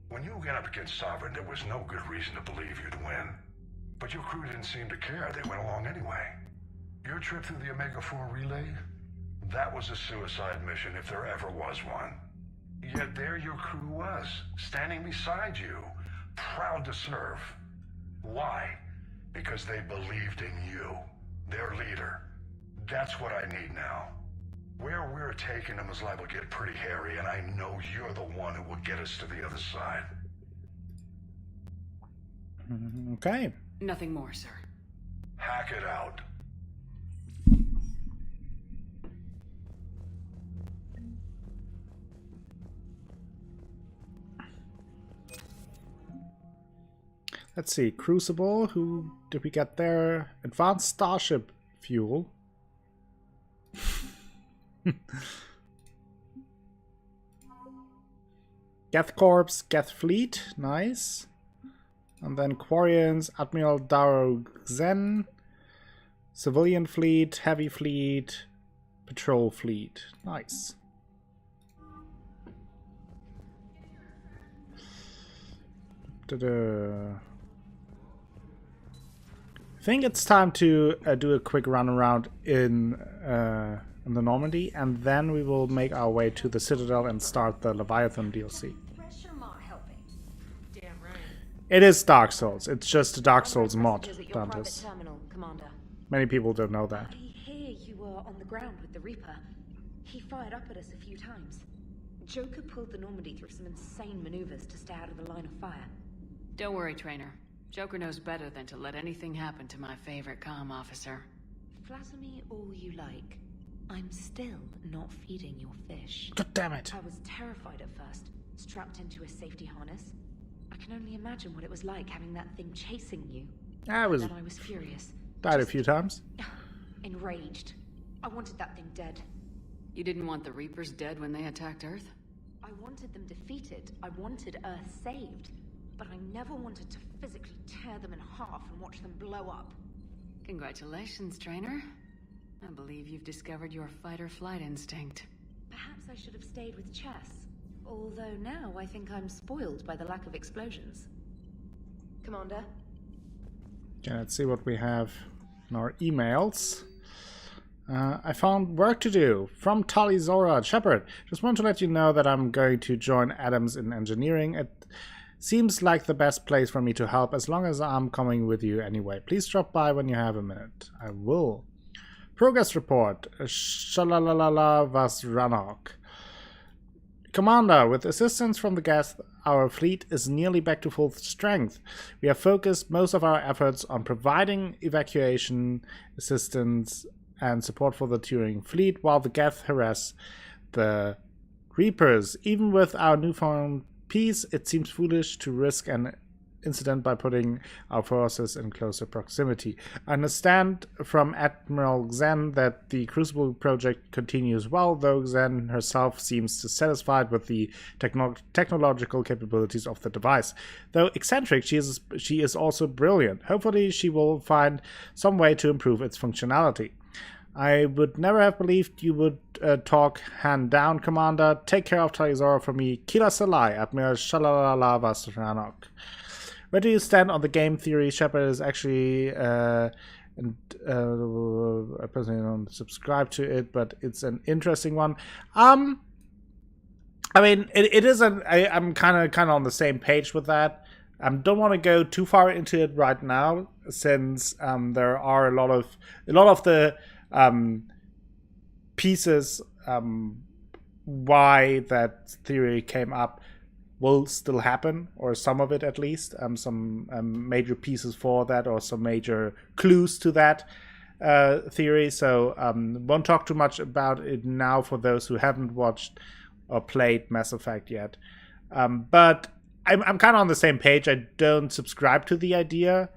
Speaker 3: When you went up against Sovereign, there was no good reason to believe you'd win. But your crew didn't seem to care. They went along anyway. Your trip through the Omega-4 relay? That was a suicide mission if there ever was one. Yet there your crew was, standing beside you, proud to serve. Why? Because they believed in you, their leader. That's what I need now. Where we're taking them is liable to get pretty hairy, and I know you're the one who will get us to the other side.
Speaker 1: Okay.
Speaker 2: Nothing more, sir.
Speaker 3: Hack it out.
Speaker 1: Let's see. Crucible. Who did we get there? Advanced Starship fuel. Geth Corps, Geth Fleet. Nice. And then Quarians, Admiral Daro Xen. Civilian Fleet, Heavy Fleet, Patrol Fleet. Nice. I think it's time to do a quick run around in the Normandy, and then we will make our way to the Citadel and start the Leviathan DLC. It is Dark Souls. It's just a Dark Souls mod, Dantes. Many people don't know that.
Speaker 11: I hear you were on the ground with the Reaper. He fired up at us a few times. Joker pulled the Normandy through some insane maneuvers to stay out of the line of fire.
Speaker 2: Don't worry, Trainer. Joker knows better than to let anything happen to my favorite comm officer.
Speaker 11: Flatter me all you like. I'm still not feeding your fish.
Speaker 1: God damn it.
Speaker 11: I was terrified at first, strapped into a safety harness. I can only imagine what it was like having that thing chasing you.
Speaker 1: Then
Speaker 11: I was furious.
Speaker 1: Died a few times.
Speaker 11: Enraged. I wanted that thing dead.
Speaker 2: You didn't want the Reapers dead when they attacked Earth?
Speaker 11: I wanted them defeated. I wanted Earth saved. But I never wanted to physically tear them in half and watch them blow up.
Speaker 2: Congratulations, Trainer. I believe you've discovered your fight-or-flight instinct.
Speaker 11: Perhaps I should have stayed with chess. Although now I think I'm spoiled by the lack of explosions. Commander?
Speaker 1: Okay, let's see what we have in our emails. I found work to do from Tali Zora Shepard. Just want to let you know that I'm going to join Adams in engineering. It seems like the best place for me to help, as long as I'm coming with you anyway. Please drop by when you have a minute. I will. Progress report. Shalalala was Rannoch. Commander, with assistance from the guest, our fleet is nearly back to full strength. We have focused most of our efforts on providing evacuation assistance and support for the Turing fleet, while the Geth harass the Reapers. Even with our newfound peace, it seems foolish to risk an incident by putting our forces in closer proximity. I understand from Admiral Xen that the Crucible project continues well, though Xen herself seems dissatisfied with the technological capabilities of the device. Though eccentric, she is also brilliant. Hopefully she will find some way to improve its functionality. I would never have believed you would talk hand down, Commander. Take care of Talizora for me. Kila Salai, Admiral Shalalala Vasranok. Where do you stand on the game theory? Shepard is actually, I personally don't subscribe to it, but it's an interesting one. I mean, it is I'm kind of on the same page with that. Don't want to go too far into it right now, since there are a lot of the pieces why that theory came up will still happen, or some of it at least. Some major pieces for that, or some major clues to that theory. So won't talk too much about it now for those who haven't watched or played Mass Effect yet. But I'm kind of on the same page. I don't subscribe to the idea.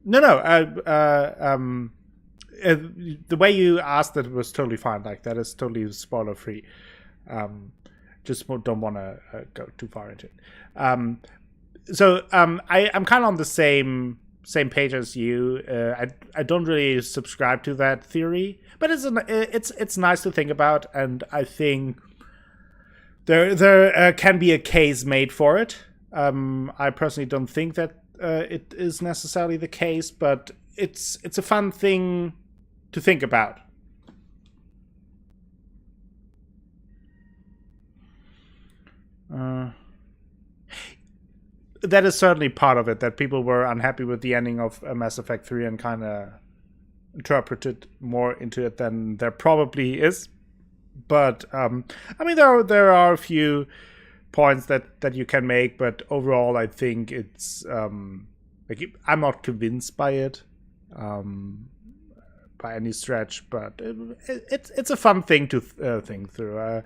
Speaker 1: No. The way you asked it was totally fine. Like, that is totally spoiler free. Just don't want to go too far into it. I'm kind of on the same page as you. I don't really subscribe to that theory, but it's nice to think about, and I think there can be a case made for it. I personally don't think that it is necessarily the case, but it's a fun thing to think about. That is certainly part of it, that people were unhappy with the ending of Mass Effect 3 and kind of interpreted more into it than there probably is. But I mean, there are a few points that you can make, but overall, I think it's like, I'm not convinced by it by any stretch. But it's a fun thing to think through.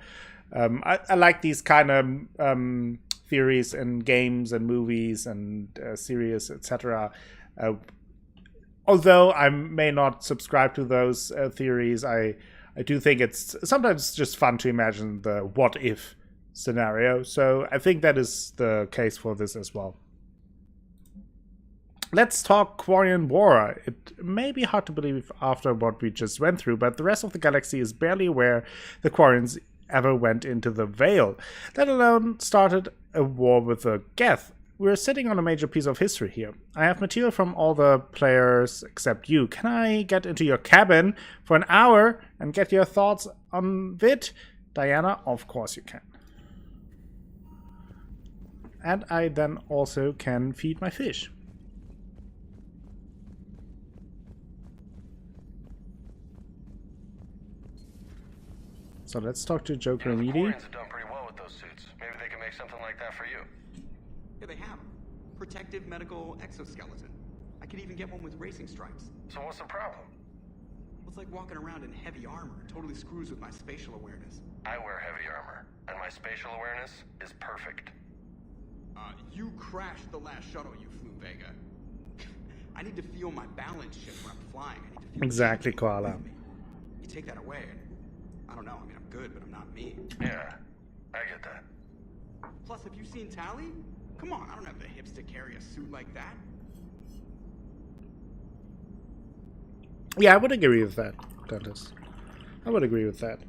Speaker 1: I like these kind of theories in games and movies and series, etc. Although I may not subscribe to those theories, I do think it's sometimes just fun to imagine the what if scenario. So I think that is the case for this as well. Let's talk Quarian War. It may be hard to believe after what we just went through, but the rest of the galaxy is barely aware the Quarians ever went into the Veil, let alone started a war with the Geth. We're sitting on a major piece of history here. I have material from all the players except you. Can I get into your cabin for an hour and get your thoughts on it? Diana, of course you can. And I then also can feed my fish. So let's talk to Joker and Edie.
Speaker 12: The Quarians have done pretty well with those suits. Maybe they can make something like that for you.
Speaker 13: Yeah, they have. Protective medical exoskeleton. I could even get one with racing stripes.
Speaker 12: So what's the problem?
Speaker 13: Well, it's like walking around in heavy armor. It totally screws with my spatial awareness.
Speaker 12: I wear heavy armor, and my spatial awareness is perfect.
Speaker 13: You crashed the last shuttle you flew, Vega. I need to feel my balance shift when I'm flying. I need to feel
Speaker 1: exactly, Koala.
Speaker 13: You take that away, and I don't know. I mean, I'm good, but I'm not me.
Speaker 12: Yeah, I get that.
Speaker 13: Plus, have you seen Tally? Come on, I don't have the hips to carry a suit like that.
Speaker 1: Yeah, I would agree with that, Dennis. I would agree with that.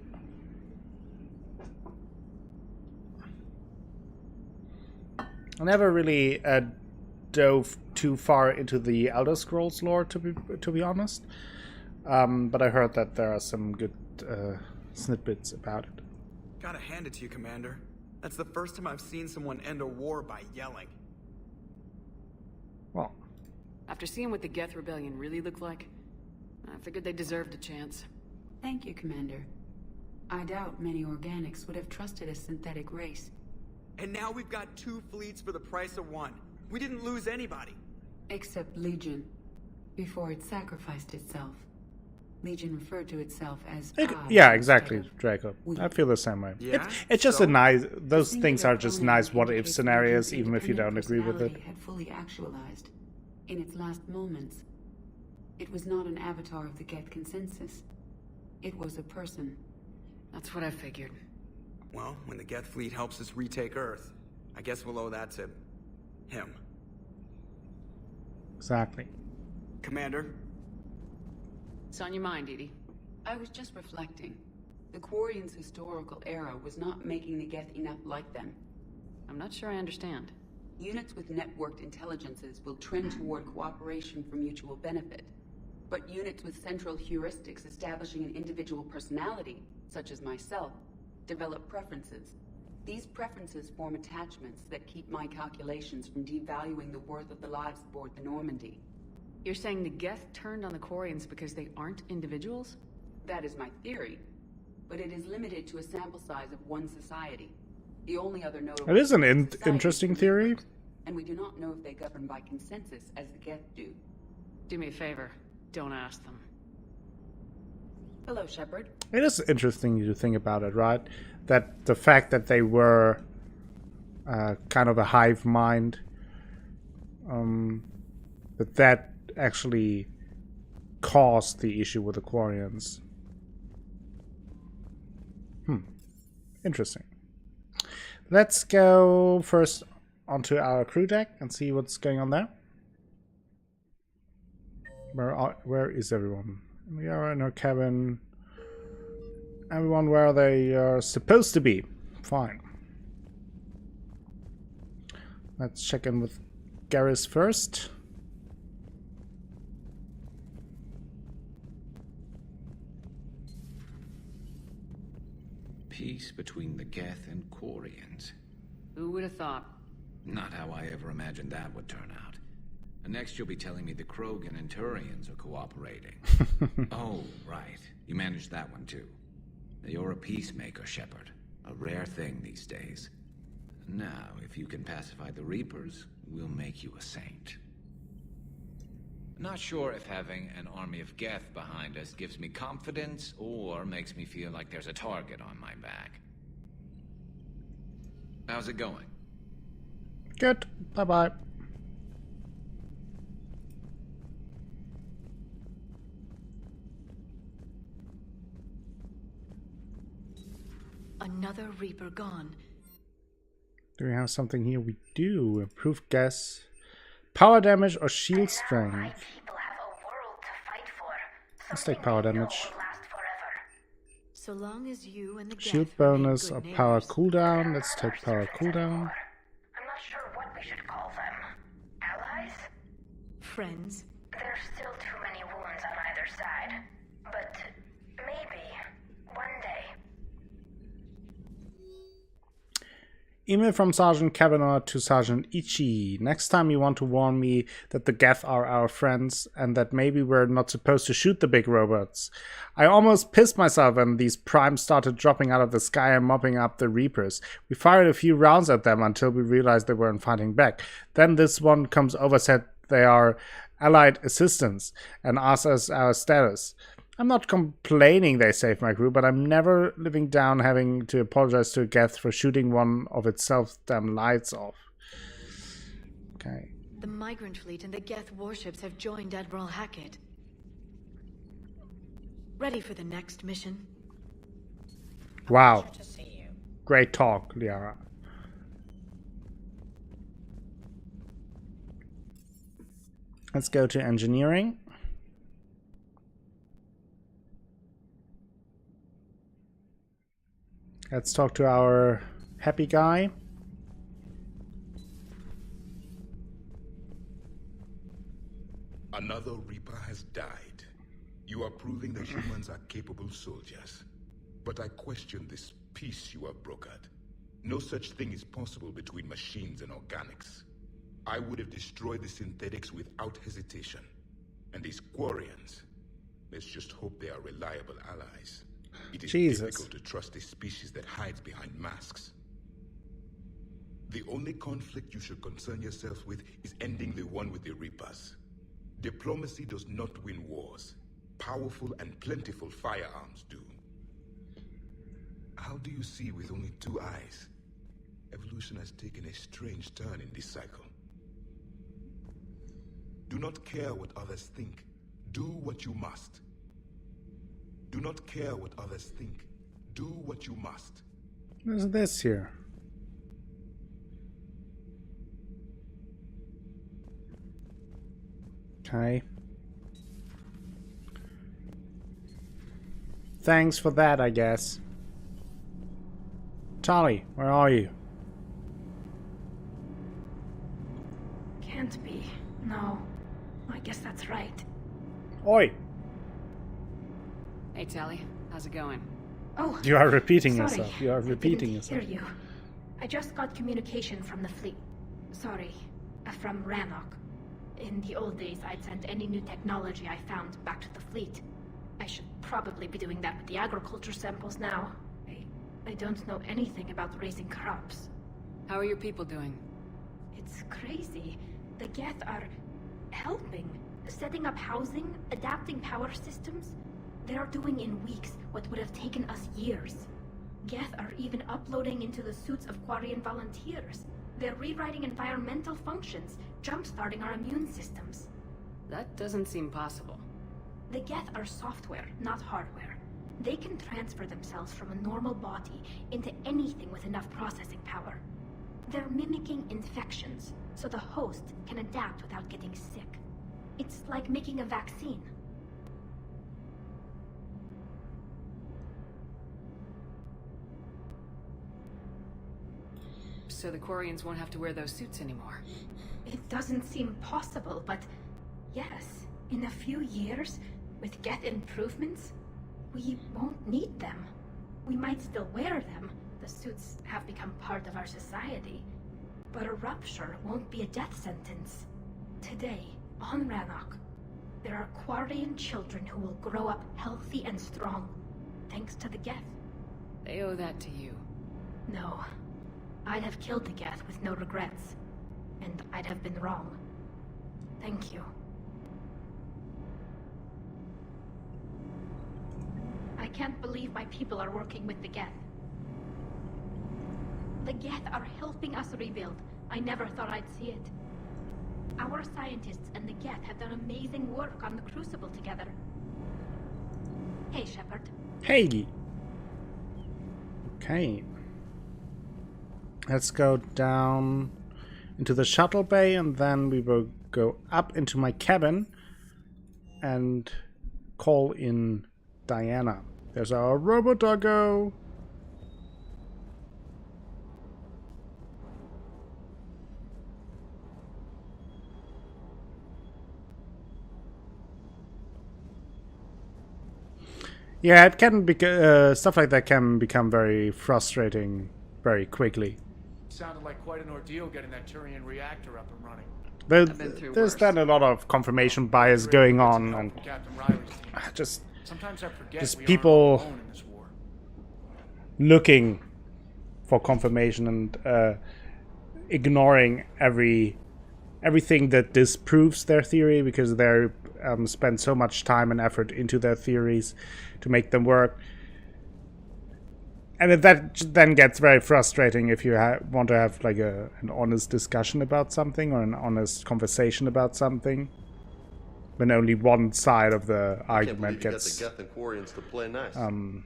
Speaker 1: I never really dove too far into the Elder Scrolls lore, to be honest. But I heard that there are some good snippets about it.
Speaker 13: Gotta hand it to you, Commander. That's the first time I've seen someone end a war by yelling.
Speaker 1: Well,
Speaker 2: after seeing what the Geth Rebellion really looked like, I figured they deserved a chance.
Speaker 14: Thank you, Commander. I doubt many organics would have trusted a synthetic race.
Speaker 13: And now we've got 2 fleets for the price of 1. We didn't lose anybody.
Speaker 14: Except Legion, before it sacrificed itself. Legion referred to itself as
Speaker 1: yeah, exactly, Draco. I feel the same way.
Speaker 13: Yeah?
Speaker 1: It's just a nice. Those things are just nice what-if scenarios, even if you don't agree with it.
Speaker 14: Had fully actualized in its last moments. It was not an avatar of the Geth consensus. It was a person.
Speaker 2: That's what I figured.
Speaker 13: Well, when the Geth fleet helps us retake Earth, I guess we'll owe that to him.
Speaker 1: Exactly.
Speaker 13: Commander?
Speaker 2: It's on your mind, Edie.
Speaker 14: I was just reflecting. The Quarians' historical era was not making the Geth enough like them.
Speaker 2: I'm not sure I understand.
Speaker 14: Units with networked intelligences will trend toward cooperation for mutual benefit. But units with central heuristics establishing an individual personality, such as myself, develop preferences. These preferences form attachments that keep my calculations from devaluing the worth of the lives aboard the Normandy.
Speaker 2: You're saying the Geth turned on the Quarians because they aren't individuals?
Speaker 14: That is my theory, but it is limited to a sample size of one society. The only other notable...
Speaker 1: It is an interesting theory.
Speaker 14: And we do not know if they govern by consensus as the Geth do.
Speaker 2: Do me a favor. Don't ask them.
Speaker 14: Hello, Shepard.
Speaker 1: It is interesting to think about it, right? That the fact that they were kind of a hive mind, that actually caused the issue with the Quarians. Interesting. Let's go first onto our crew deck and see what's going on there. Where is everyone? We are in our cabin. Everyone where they are supposed to be. Fine. Let's check in with Garrus first.
Speaker 7: Peace between the Geth and Quarians.
Speaker 2: Who would have thought?
Speaker 7: Not how I ever imagined that would turn out. And next you'll be telling me the Krogan and Turians are cooperating. Oh, right. You managed that one too. You're a peacemaker, Shepard. A rare thing these days. Now, if you can pacify the Reapers, we'll make you a saint. Not sure if having an army of Geth behind us gives me confidence or makes me feel like there's a target on my back. How's it going?
Speaker 1: Good. Bye-bye.
Speaker 2: Another Reaper gone.
Speaker 1: Do we have something here? We do. Improved gas, power damage, or shield strength. Let's take power damage.
Speaker 2: So long as you and the
Speaker 1: Shield
Speaker 2: Geth
Speaker 1: bonus or
Speaker 2: remain good
Speaker 1: power
Speaker 2: neighbors.
Speaker 1: cooldown. Let's take power cooldown.
Speaker 10: I'm not sure what we should call them. Allies?
Speaker 2: Friends.
Speaker 10: There's still too many wounds on either side. But maybe one day.
Speaker 1: Email from Sergeant Kavanaugh to Sergeant Ichi. Next time you want to warn me that the Geth are our friends and that maybe we're not supposed to shoot the big robots. I almost pissed myself when these primes started dropping out of the sky and mopping up the Reapers. We fired a few rounds at them until we realized they weren't fighting back. Then this one comes over, said they are allied assistants, and asks us our status. I'm not complaining they saved my crew, but I'm never living down having to apologize to a Geth for shooting one of its self-damn lights off. Okay.
Speaker 2: The migrant fleet and the Geth warships have joined Admiral Hackett. Ready for the next mission?
Speaker 1: Wow. Great talk, Liara. Let's go to engineering. Let's talk to our happy guy.
Speaker 15: Another Reaper has died. You are proving that humans are capable soldiers. But I question this peace you have brokered. No such thing is possible between machines and organics. I would have destroyed the synthetics without hesitation. And these Quarians, let's just hope they are reliable allies. It is difficult to trust a species that hides behind masks. The only conflict you should concern yourself with is ending the one with the Reapers. Diplomacy does not win wars. Powerful and plentiful firearms do. How do you see with only 2 eyes? Evolution has taken a strange turn in this cycle. Do not care what others think. Do what you must. Do not care what others think. Do what you must.
Speaker 1: What's this here? Okay. Thanks for that, I guess. Tali, where are you?
Speaker 4: Can't be. No. I guess that's right.
Speaker 1: Oi!
Speaker 2: Hey, Tali. How's it going?
Speaker 4: Oh,
Speaker 1: You are repeating
Speaker 4: sorry.
Speaker 1: yourself. You are repeating
Speaker 4: I
Speaker 1: yourself.
Speaker 4: didn't hear you. I just got communication from the fleet. Sorry, from Rannoch. In the old days, I'd sent any new technology I found back to the fleet. I should probably be doing that with the agriculture samples now. I don't know anything about raising crops.
Speaker 2: How are your people doing?
Speaker 4: It's crazy. The Geth are helping, setting up housing, adapting power systems. They are doing in weeks what would have taken us years. Geth are even uploading into the suits of Quarian volunteers. They're rewriting environmental functions, jump-starting our immune systems.
Speaker 2: That doesn't seem possible.
Speaker 4: The Geth are software, not hardware. They can transfer themselves from a normal body into anything with enough processing power. They're mimicking infections, so the host can adapt without getting sick. It's like making a vaccine.
Speaker 2: So the Quarians won't have to wear those suits anymore.
Speaker 4: It doesn't seem possible, but yes, in a few years, with Geth improvements, we won't need them. We might still wear them. The suits have become part of our society. But a rupture won't be a death sentence. Today, on Rannoch, there are Quarian children who will grow up healthy and strong, thanks to the Geth.
Speaker 2: They owe that to you.
Speaker 4: No. I'd have killed the Geth with no regrets. And I'd have been wrong. Thank you. I can't believe my people are working with the Geth. The Geth are helping us rebuild. I never thought I'd see it. Our scientists and the Geth have done amazing work on the Crucible together. Hey, Shepard.
Speaker 1: Hey! Okay. Let's go down into the shuttle bay, and then we will go up into my cabin and call in Diana. There's our Robodoggo. Yeah, it can be stuff like that can become very frustrating very quickly.
Speaker 16: Sounded like quite an ordeal getting that Turian reactor up and running.
Speaker 1: There's then a lot of confirmation bias going on, and just people looking for confirmation and ignoring everything that disproves their theory, because they spend so much time and effort into their theories to make them work. And that then gets very frustrating if you want to have like an honest discussion about something, or an honest conversation about something, when only one side of the argument gets
Speaker 12: you got the Geth and Quarians to play nice.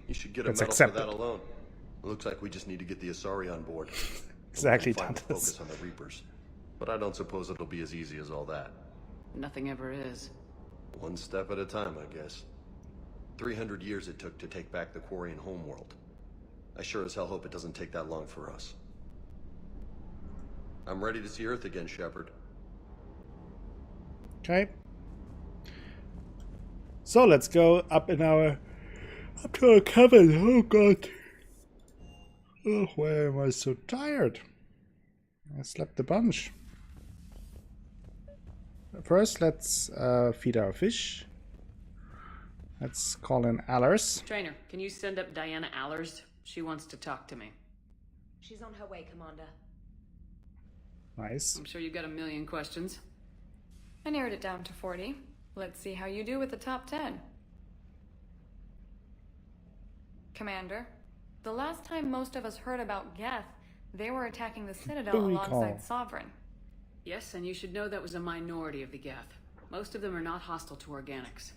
Speaker 12: You should get a
Speaker 1: gets
Speaker 12: medal
Speaker 1: accepted.
Speaker 12: for that alone. It looks like we just need to get the Asari on board.
Speaker 1: Exactly,
Speaker 12: Find the
Speaker 1: Tantus.
Speaker 12: focus on the Reapers. But I don't suppose it'll be as easy as all that.
Speaker 2: Nothing ever is.
Speaker 12: One step at a time, I guess. 300 years it took to take back the Quarian homeworld. I sure as hell hope it doesn't take that long for us. I'm ready to see Earth again, Shepard.
Speaker 1: Okay. So let's go up to our cabin. Oh god. Oh, why am I so tired? I slept a bunch. First, let's feed our fish. Let's call in Allers.
Speaker 2: Trainer, can you send up Diana Allers? She wants to talk to me.
Speaker 11: She's on her way, Commander.
Speaker 1: Nice.
Speaker 2: I'm sure you got a million questions.
Speaker 17: I narrowed it down to 40. Let's see how you do with the top 10. Commander, the last time most of us heard about Geth, they were attacking the Citadel alongside Sovereign.
Speaker 2: Yes, and you should know that was a minority of the Geth. Most of them are not hostile to organics.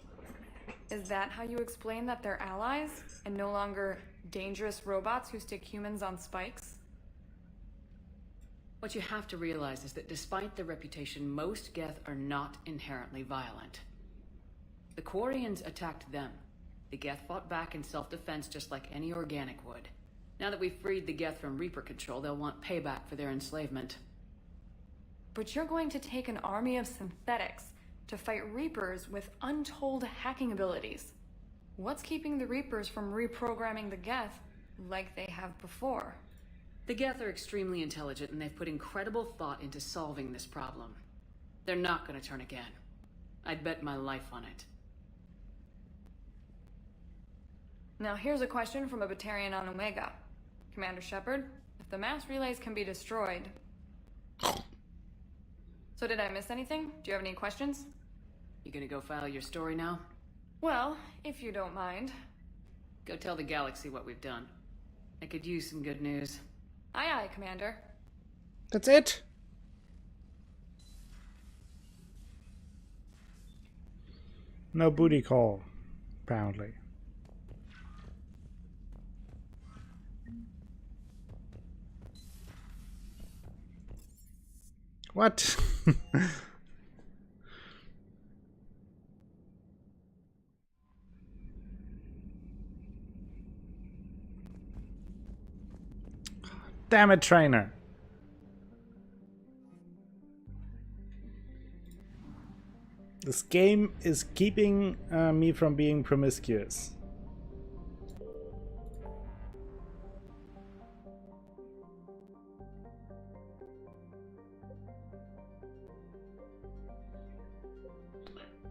Speaker 17: Is that how you explain that they're allies, and no longer dangerous robots who stick humans on spikes?
Speaker 2: What you have to realize is that despite their reputation, most Geth are not inherently violent. The Quarians attacked them. The Geth fought back in self-defense just like any organic would. Now that we've freed the Geth from Reaper control, they'll want payback for their enslavement.
Speaker 17: But you're going to take an army of synthetics to fight Reapers with untold hacking abilities. What's keeping the Reapers from reprogramming the Geth like they have before?
Speaker 2: The Geth are extremely intelligent, and they've put incredible thought into solving this problem. They're not going to turn again. I'd bet my life on it.
Speaker 17: Now here's a question from a Batarian on Omega. Commander Shepard, if the mass relays can be destroyed... So did I miss anything? Do you have any questions?
Speaker 2: You gonna go file your story now?
Speaker 17: Well, if you don't mind.
Speaker 2: Go tell the galaxy what we've done. I could use some good news.
Speaker 17: Aye aye, Commander.
Speaker 1: That's it? No booty call, apparently. What? Damn it, trainer. This game is keeping me from being promiscuous.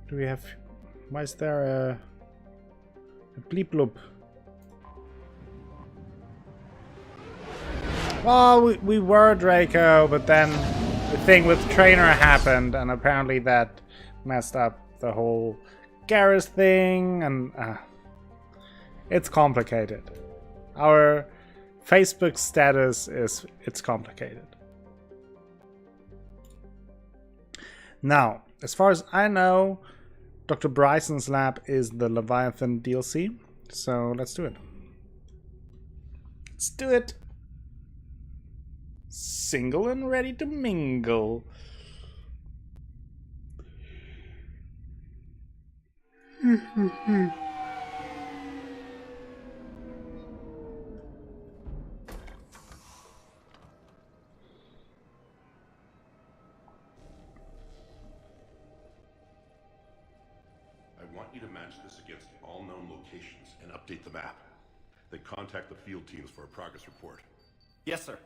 Speaker 1: Do we have... Why is there a bleep bloop? Well, we were Draco, but then the thing with Trainer happened, and apparently that messed up the whole Garrus thing, and it's complicated. Our Facebook status is it's complicated. Now, as far as I know, Dr. Bryson's lab is the Leviathan DLC, so let's do it. Let's do it! Single and ready to mingle.
Speaker 18: want you to match this against all known locations and update the map. Then contact the field teams for a progress report.
Speaker 16: Yes, sir.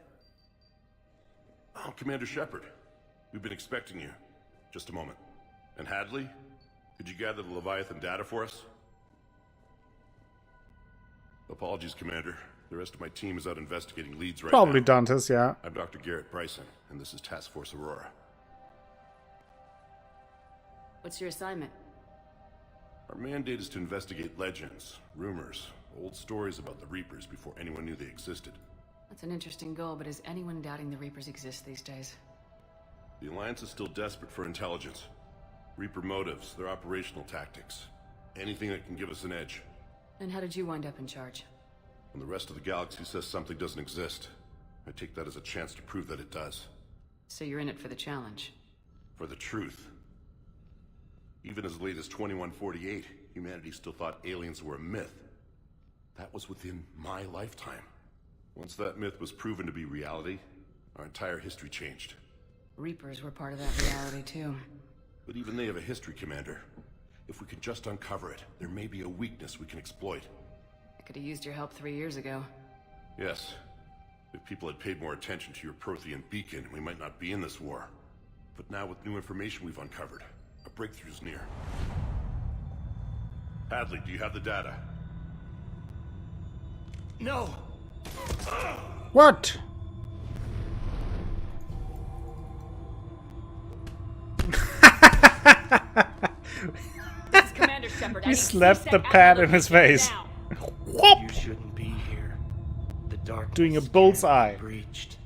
Speaker 18: Oh, Commander Shepard. We've been expecting you. Just a moment. And Hadley? Could you gather the Leviathan data for us? Apologies, Commander. The rest of my team is out investigating leads right
Speaker 1: Probably
Speaker 18: now.
Speaker 1: Dantes, yeah.
Speaker 18: I'm Dr. Garrett Bryson, and this is Task Force Aurora.
Speaker 19: What's your assignment?
Speaker 18: Our mandate is to investigate legends, rumors, old stories about the Reapers before anyone knew they existed.
Speaker 19: That's an interesting goal, but is anyone doubting the Reapers exist these days?
Speaker 18: The Alliance is still desperate for intelligence. Reaper motives, their operational tactics. Anything that can give us an edge.
Speaker 19: And how did you wind up in charge?
Speaker 18: When the rest of the galaxy says something doesn't exist, I take that as a chance to prove that it does.
Speaker 19: So you're in it for the challenge?
Speaker 18: For the truth. Even as late as 2148, humanity still thought aliens were a myth. That was within my lifetime. Once that myth was proven to be reality, our entire history changed.
Speaker 19: Reapers were part of that reality too.
Speaker 18: But even they have a history, Commander. If we can just uncover it, there may be a weakness we can exploit.
Speaker 19: I could have used your help 3 years ago.
Speaker 18: Yes. If people had paid more attention to your Prothean beacon, we might not be in this war. But now with new information we've uncovered, a breakthrough's near. Hadley, do you have the data?
Speaker 16: No!
Speaker 1: What?
Speaker 2: This is Commander Shepard.
Speaker 1: He slapped the pad in his face.
Speaker 16: You shouldn't be here. The dark
Speaker 1: doing a bullseye.
Speaker 16: Breached.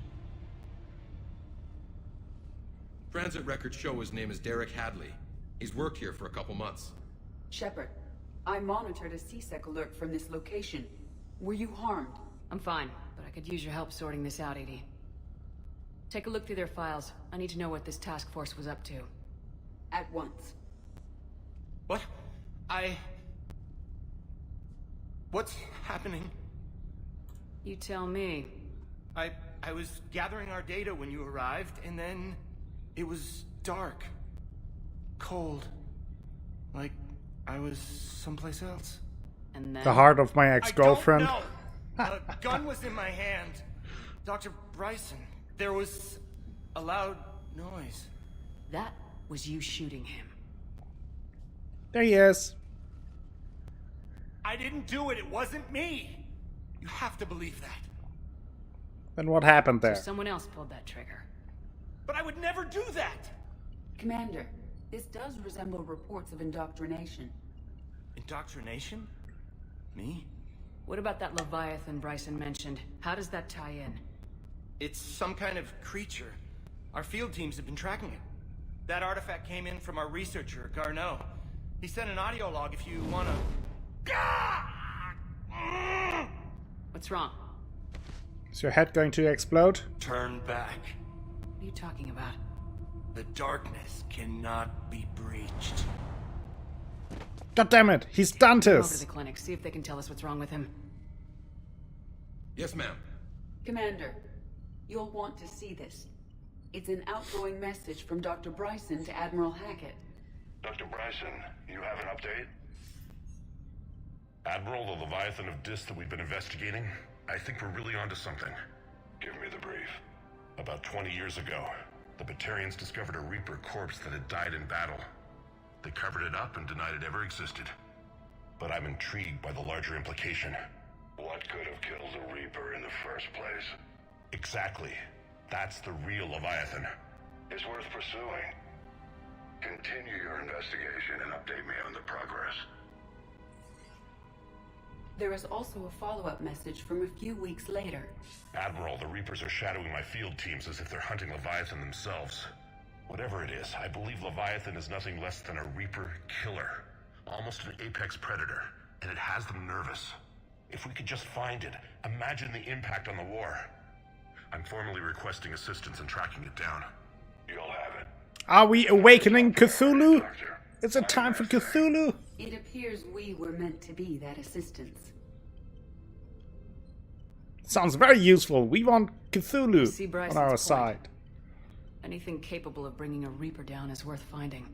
Speaker 20: Transit records show his name is Derek Hadley. He's worked here for a couple months.
Speaker 14: Shepard, I monitored a CSEC alert from this location. Were you harmed?
Speaker 19: I'm fine, but I could use your help sorting this out, Edie. Take a look through their files. I need to know what this task force was up to.
Speaker 14: At once.
Speaker 16: What? What's happening?
Speaker 19: You tell me.
Speaker 16: I was gathering our data when you arrived, and then it was dark. Cold. Like I was someplace else.
Speaker 19: And then...
Speaker 1: The heart of my ex-girlfriend.
Speaker 16: I don't know. A gun was in my hand. Dr. Bryson, there was a loud noise.
Speaker 19: That was you shooting him.
Speaker 1: There he is.
Speaker 16: I didn't do it. It wasn't me. You have to believe that.
Speaker 1: Then what happened there?
Speaker 19: So someone else pulled that trigger.
Speaker 16: But I would never do that.
Speaker 14: Commander, this does resemble reports of indoctrination.
Speaker 16: Indoctrination? Me?
Speaker 19: What about that Leviathan Bryson mentioned? How does that tie in?
Speaker 16: It's some kind of creature. Our field teams have been tracking it. That artifact came in from our researcher, Rannoch. He sent an audio log if you wanna...
Speaker 19: What's wrong?
Speaker 1: Is your head going to explode?
Speaker 16: Turn back.
Speaker 19: What are you talking about?
Speaker 16: The darkness cannot be breached.
Speaker 1: God damn it! He's
Speaker 19: Come over to
Speaker 1: Dantes!
Speaker 19: the clinic, see if they can tell us what's wrong with him.
Speaker 20: Yes, ma'am.
Speaker 14: Commander, you'll want to see this. It's an outgoing message from Dr. Bryson to Admiral Hackett.
Speaker 3: Dr. Bryson, you have an update? Admiral, the Leviathan of Dis that we've been investigating, I think we're really onto something. Give me the brief. About 20 years ago, the Batarians discovered a Reaper corpse that had died in battle. They covered it up and denied it ever existed. But I'm intrigued by the larger implication. What could have killed the Reaper in the first place? Exactly. That's the real Leviathan. It's worth pursuing. Continue your investigation and update me on the progress.
Speaker 14: There is also a follow-up message from a few weeks later.
Speaker 3: Admiral, the Reapers are shadowing my field teams as if they're hunting Leviathan themselves. Whatever it is, I believe Leviathan is nothing less than a Reaper killer. Almost an apex predator, and it has them nervous. If we could just find it, imagine the impact on the war. I'm formally requesting assistance in tracking it down. You'll have it.
Speaker 1: Are we awakening Cthulhu? Is it time for Cthulhu?
Speaker 14: It appears we were meant to be that assistance.
Speaker 1: Sounds very useful. We want Cthulhu
Speaker 19: See
Speaker 1: on
Speaker 19: Bryson's
Speaker 1: our
Speaker 19: point.
Speaker 1: side.
Speaker 19: Anything capable of bringing a Reaper down is worth finding.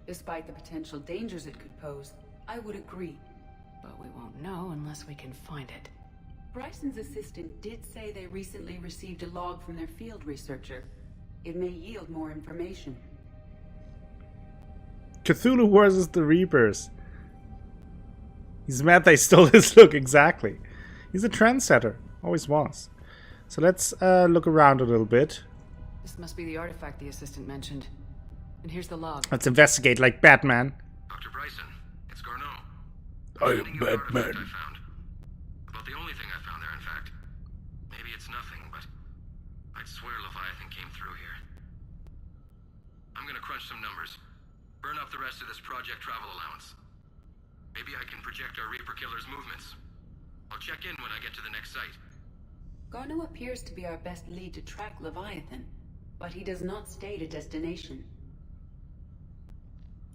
Speaker 14: Despite the potential dangers it could pose, I would agree.
Speaker 19: But we won't know unless we can find it.
Speaker 14: Bryson's assistant did say they recently received a log from their field researcher. It may yield more information.
Speaker 1: Cthulhu versus the Reapers. He's mad they stole his look, exactly. He's a trendsetter. Always was. So let's look around a little bit.
Speaker 19: This must be the artifact the assistant mentioned. And here's the log.
Speaker 1: Let's investigate like Batman.
Speaker 20: Dr. Bryson, it's Garneau.
Speaker 1: I am Batman.
Speaker 20: I found. About the only thing I found there, in fact. Maybe it's nothing, but I'd swear Leviathan came through here. I'm gonna crunch some numbers. Burn up the rest of this project travel allowance. Maybe I can project our Reaper killer's movements. I'll check in when I get to the next site.
Speaker 14: Garneau appears to be our best lead to track Leviathan, but he does not state a destination.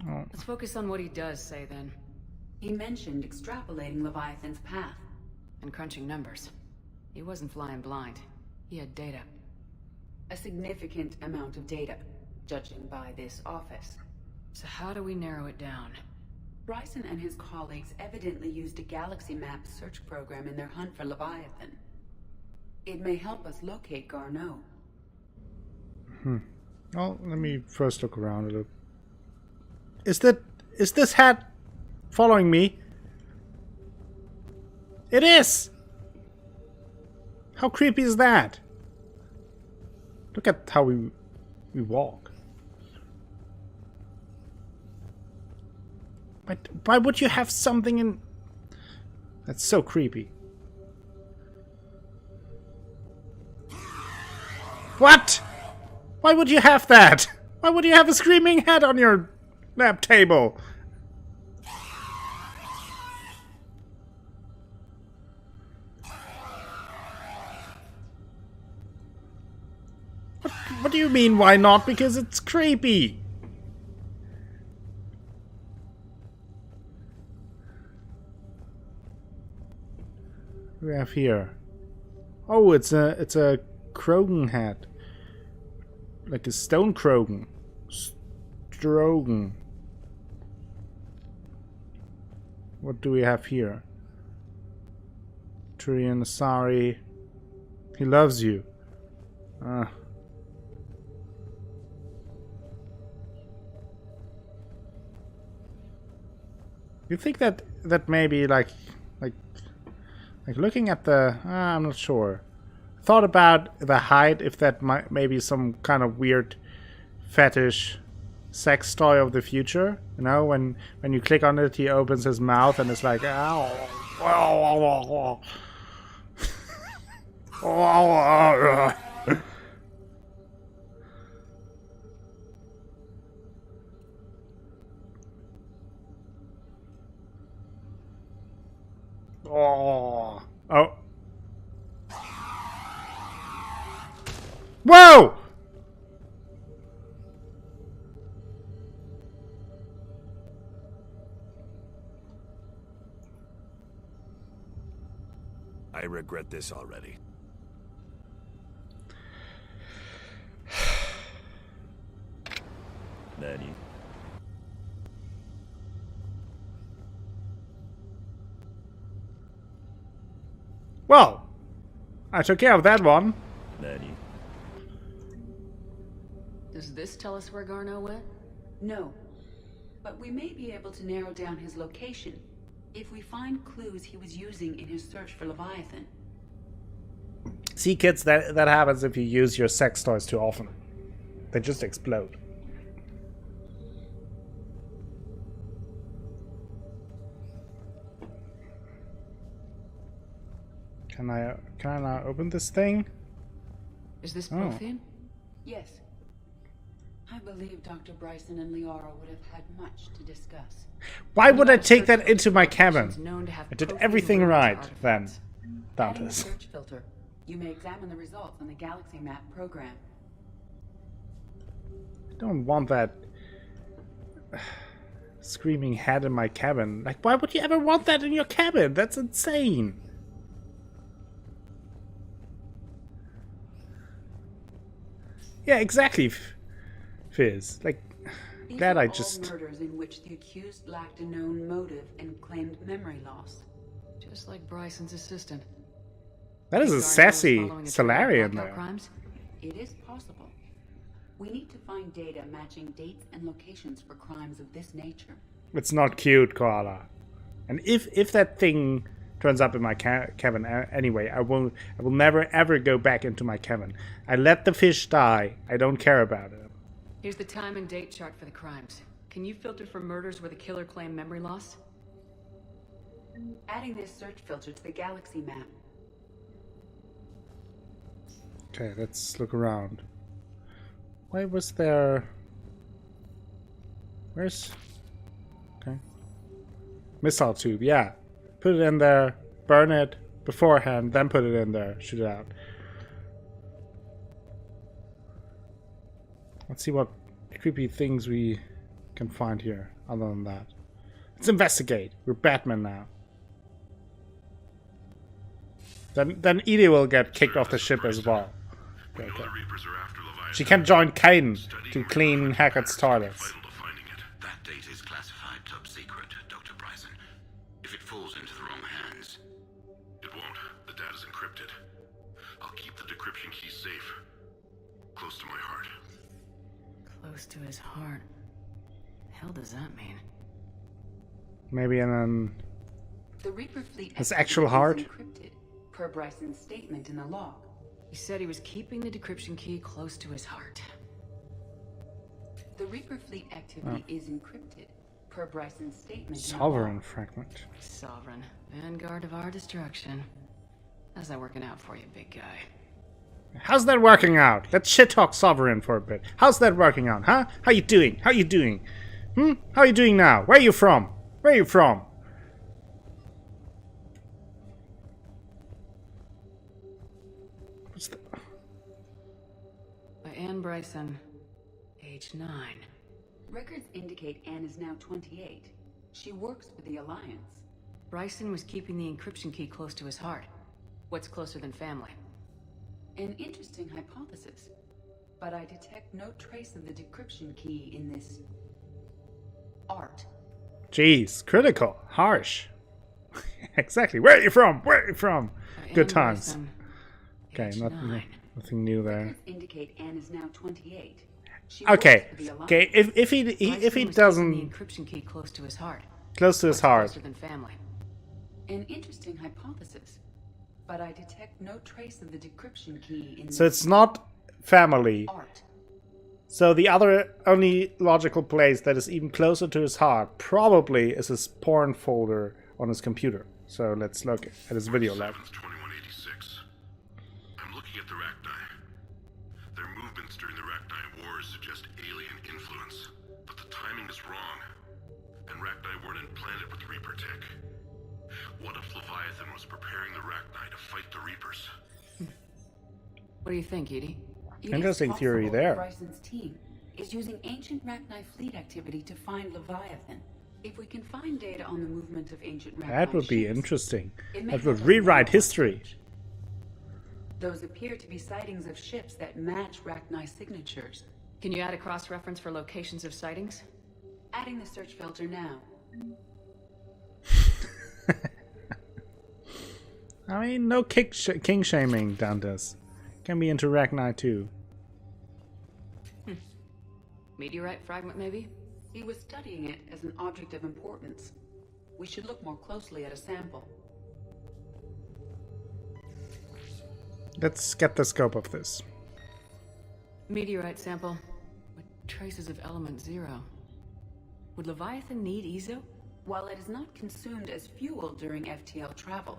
Speaker 1: Oh.
Speaker 19: Let's focus on what he does say, then.
Speaker 14: He mentioned extrapolating Leviathan's path.
Speaker 19: And crunching numbers. He wasn't flying blind. He had data.
Speaker 14: A significant amount of data, judging by this office.
Speaker 19: So how do we narrow it down?
Speaker 14: Bryson and his colleagues evidently used a galaxy map search program in their hunt for Leviathan. It may help us locate Garneau.
Speaker 1: Well, let me first look around a little. Is this hat following me? It is! How creepy is that? Look at how we walk. Why would you have something in... That's so creepy. What? Why would you have that? Why would you have a screaming head on your lab table? What do you mean, why not? Because it's creepy. What do we have here? Oh, it's a Krogan hat. Like a stone Krogan. Strogan. What do we have here? Turian Asari. He loves you. You think that maybe like looking at the I'm not sure. Thought about the height, if that might maybe some kind of weird fetish sex toy of the future. You know, when you click on it, he opens his mouth and it's like ow. Oh. Oh. Whoa!
Speaker 21: I regret this already. Nani?
Speaker 1: Well, I took care of that one.
Speaker 21: Nani?
Speaker 19: Does this tell us where Garneau went?
Speaker 14: No. But we may be able to narrow down his location if we find clues he was using in his search for Leviathan.
Speaker 1: See, kids, that happens if you use your sex toys too often. They just explode. Can I now open this thing?
Speaker 19: Is this Prothean?
Speaker 14: Yes. I believe Dr. Bryson and Liara would have had much to discuss.
Speaker 1: Why would I take that into my cabin? I did everything right then.
Speaker 14: Adding a search filter. You may examine the results on the Galaxy Map program.
Speaker 1: I don't want that screaming head in my cabin. Like, why would you ever want that in your cabin? That's insane. Yeah, exactly, Fizz. Like, glad I just...
Speaker 14: These are all murders in which the accused lacked a known motive and claimed memory loss.
Speaker 19: Just like Bryson's assistant.
Speaker 1: That is a sassy Solarian there.
Speaker 19: Crimes?
Speaker 14: It is possible. We need to find data matching dates and locations for crimes of this nature.
Speaker 1: It's not cute, Koala. And if that thing turns up in my cabin anyway, I will never ever go back into my cabin. I let the fish die. I don't care about it.
Speaker 19: Here's the time and date chart for the crimes. Can you filter for murders where the killer claimed memory loss?
Speaker 14: Adding this search filter to the Galaxy Map.
Speaker 1: Okay, let's look around. Why was there... Where's... Okay. Missile tube, yeah. Put it in there, burn it beforehand, then put it in there, shoot it out. Let's see what creepy things we can find here, other than that. Let's investigate. We're Batman now. Then Edie will get kicked off the ship as well. Okay. She can join Cain to clean Hackett's toilets.
Speaker 7: That data is classified top secret, Dr. Bryson. If it falls into the wrong hands...
Speaker 18: It won't. The data's encrypted. I'll keep the decryption key safe. Close to my heart.
Speaker 19: Close to his heart. The hell does that mean?
Speaker 1: Maybe in
Speaker 14: The Reaper fleet
Speaker 1: his actual heart?
Speaker 14: Encrypted, per Bryson's statement in the log.
Speaker 19: He said he was keeping the decryption key close to his heart.
Speaker 14: The Reaper fleet activity is encrypted, per Bryson's statement.
Speaker 1: Sovereign fragment.
Speaker 19: Sovereign. Vanguard of our destruction. How's that working out for you, big guy?
Speaker 1: How's that working out? Let's shit talk Sovereign for a bit. How's that working out, huh? How you doing? How you doing? How you doing now? Where are you from? Where are you from? What's the...
Speaker 19: By Anne Bryson, age 9.
Speaker 14: Records indicate Anne is now 28. She works for the Alliance.
Speaker 19: Bryson was keeping the encryption key close to his heart. What's closer than family?
Speaker 14: An interesting hypothesis. But I detect no trace of the decryption key in this... art.
Speaker 1: Jeez, critical, harsh. Exactly. Where are you from? Where are you from? Good times. Okay, nothing new there.
Speaker 14: Records indicate Anne is now 28.
Speaker 1: Okay, okay. If he doesn't
Speaker 19: the encryption key close to his heart.
Speaker 1: Close to his heart.
Speaker 19: Closer than family.
Speaker 14: An interesting hypothesis, but I detect no trace of the decryption key in.
Speaker 1: So it's not family.
Speaker 14: Art.
Speaker 1: So the other only logical place that is even closer to his heart probably is his porn folder on his computer. So let's look at his video log.
Speaker 18: 2186. I'm looking at the Rachni. Their movements during the Rachni Wars suggest alien influence, but the timing is wrong. And Rachni weren't implanted with Reaper tech. What if Leviathan was preparing the Rachni to fight the Reapers?
Speaker 19: What do you think, Edie?
Speaker 1: Interesting theory there.
Speaker 14: Bryson's team is using ancient Rachni fleet activity to find Leviathan. If we can find data on the movement of ancient Rachni
Speaker 1: That would be
Speaker 14: ships,
Speaker 1: interesting.
Speaker 14: it may
Speaker 1: That would
Speaker 14: help us
Speaker 1: rewrite
Speaker 14: know.
Speaker 1: history.
Speaker 14: Those appear to be sightings of ships that match Rachni signatures.
Speaker 19: Can you add a cross-reference for locations of sightings?
Speaker 14: Adding the search filter now.
Speaker 1: I mean, no king shaming, Dantes. Can be into Rachni too.
Speaker 19: Meteorite fragment, maybe?
Speaker 14: He was studying it as an object of importance. We should look more closely at a sample.
Speaker 1: Let's get the scope of this.
Speaker 19: Meteorite sample with traces of element 0. Would Leviathan need Ezo?
Speaker 14: While it is not consumed as fuel during FTL travel,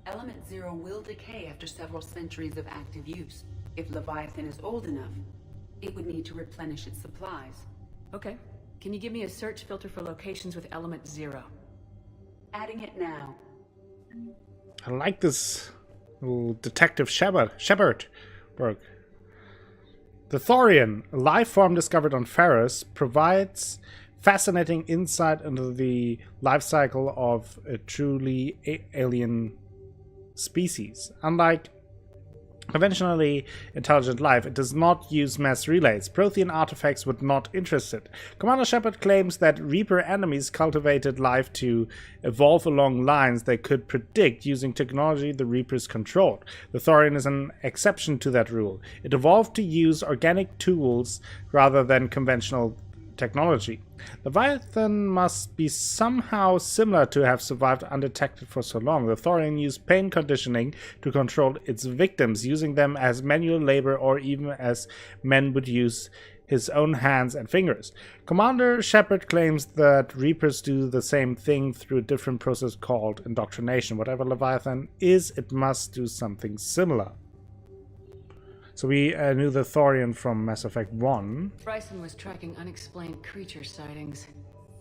Speaker 14: element 0 will decay after several centuries of active use. If Leviathan is old enough, it would need to replenish its supplies.
Speaker 19: Okay. Can you give me a search filter for locations with element 0?
Speaker 14: Adding it now.
Speaker 1: I like this little detective Shepard work. The Thorian, a life form discovered on Ferris, provides fascinating insight into the life cycle of a truly alien species. Unlike conventionally intelligent life, it does not use mass relays. Prothean artifacts would not interest it. Commander Shepard claims that Reaper enemies cultivated life to evolve along lines they could predict using technology the Reapers controlled. The Thorian is an exception to that rule. It evolved to use organic tools rather than conventional technology. Leviathan must be somehow similar to have survived undetected for so long. The Thorian used pain conditioning to control its victims, using them as manual labor or even as men would use his own hands and fingers. Commander Shepard claims that Reapers do the same thing through a different process called indoctrination. Whatever Leviathan is, it must do something similar. So we knew the Thorian from Mass Effect 1.
Speaker 19: Bryson was tracking unexplained creature sightings.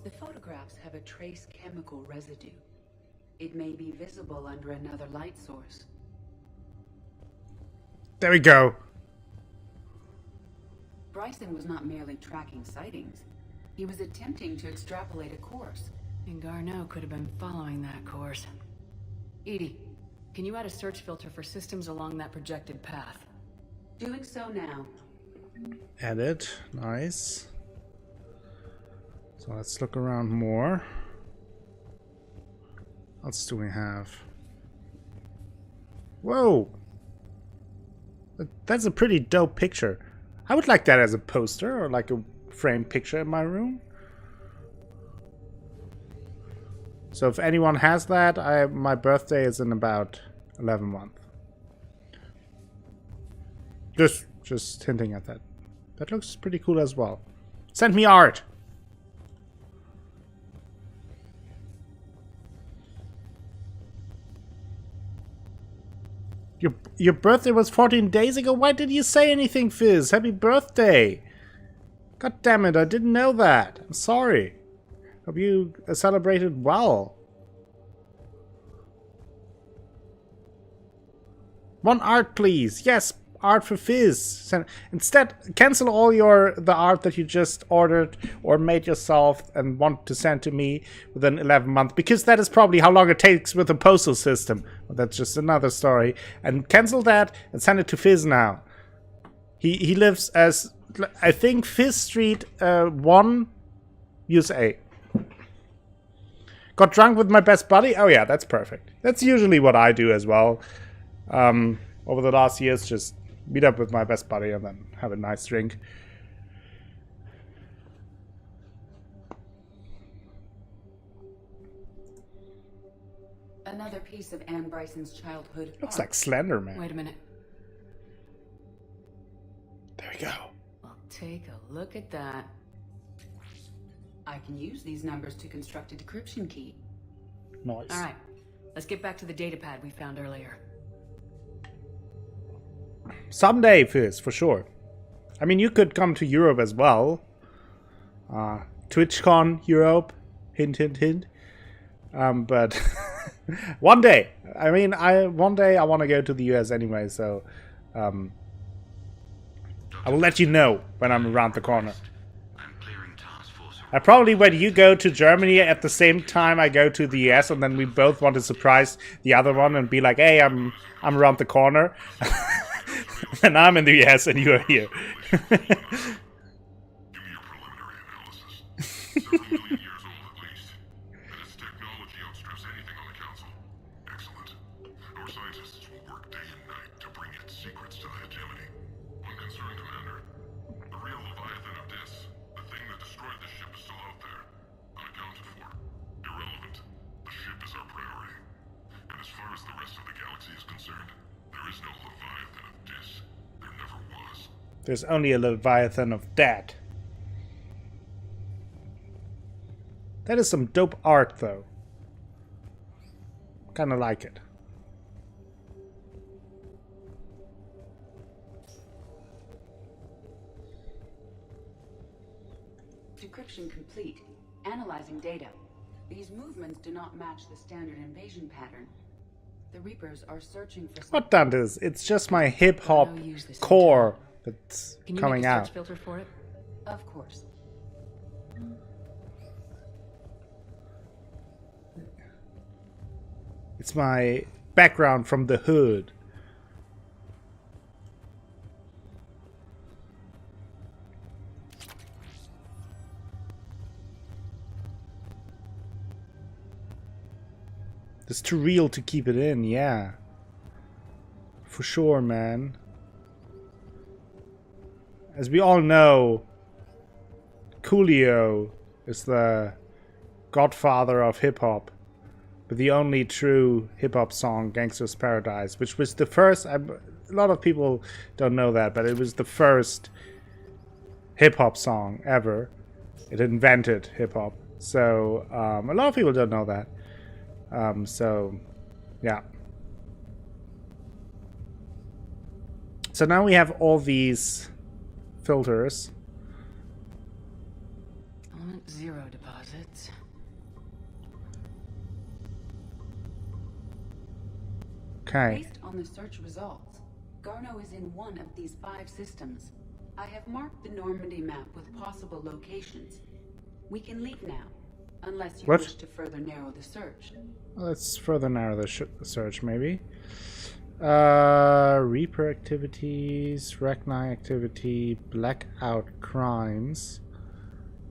Speaker 14: The photographs have a trace chemical residue. It may be visible under another light source.
Speaker 1: There we go.
Speaker 14: Bryson was not merely tracking sightings. He was attempting to extrapolate a course.
Speaker 19: And Rannoch could have been following that course. Edie, can you add a search filter for systems along that projected path?
Speaker 14: Doing so now.
Speaker 1: Edit. Nice. So let's look around more. What else do we have? Whoa! That's a pretty dope picture. I would like that as a poster or like a framed picture in my room. So if anyone has that, my birthday is in about 11 months. Just hinting at that. That looks pretty cool as well. Send me art! Your birthday was 14 days ago? Why didn't you say anything, Fizz? Happy birthday! God damn it, I didn't know that. I'm sorry. Hope you celebrated well. One art, please. Yes, art for Fizz. Instead, cancel all the art that you just ordered or made yourself and want to send to me within 11 months, because that is probably how long it takes with the postal system. Well, that's just another story. And cancel that and send it to Fizz now. He lives as, I think, Fizz Street 1, USA. Got drunk with my best buddy? Oh yeah, that's perfect. That's usually what I do as well. Over the last years, just meet up with my best buddy and then have a nice drink.
Speaker 14: Another piece of Anne Bryson's childhood.
Speaker 1: Looks like Slender Man.
Speaker 19: Wait a minute.
Speaker 1: There we go.
Speaker 19: Well, take a look at that.
Speaker 14: I can use these numbers to construct a decryption key.
Speaker 1: Nice.
Speaker 19: Alright, let's get back to the datapad we found earlier.
Speaker 1: Someday, Fizz, for sure. I mean, you could come to Europe as well. TwitchCon Europe. Hint, hint, hint. But One day. I mean, one day I want to go to the US anyway, so I will let you know when I'm around the corner. Probably when you go to Germany at the same time I go to the US, and then we both want to surprise the other one and be like, "Hey, I'm around the corner," and I'm in the US and you are here. There's only a Leviathan of that. That is some dope art, though. Kinda like it.
Speaker 14: Decryption complete. Analyzing data. These movements do not match the standard invasion pattern. The Reapers are searching for...
Speaker 1: What that is? It's just my hip-hop core that's coming out.
Speaker 19: Can you make a search filter for it?
Speaker 14: Of course.
Speaker 1: It's my background from the hood. It's too real to keep it in, yeah. For sure, man. As we all know, Coolio is the godfather of hip-hop. But the only true hip-hop song, Gangsta's Paradise, which was the first... a lot of people don't know that, but it was the first hip-hop song ever. It invented hip-hop. So, a lot of people don't know that. So, yeah. So now we have all these filters.
Speaker 19: Element 0 deposits.
Speaker 1: Okay.
Speaker 14: Based on the search results, Garneau is in one of these 5 systems. I have marked the Normandy map with possible locations. We can leave now, unless you wish to further narrow the search.
Speaker 1: Let's further narrow the search, maybe. Reaper activities, Rannoch activity, blackout crimes,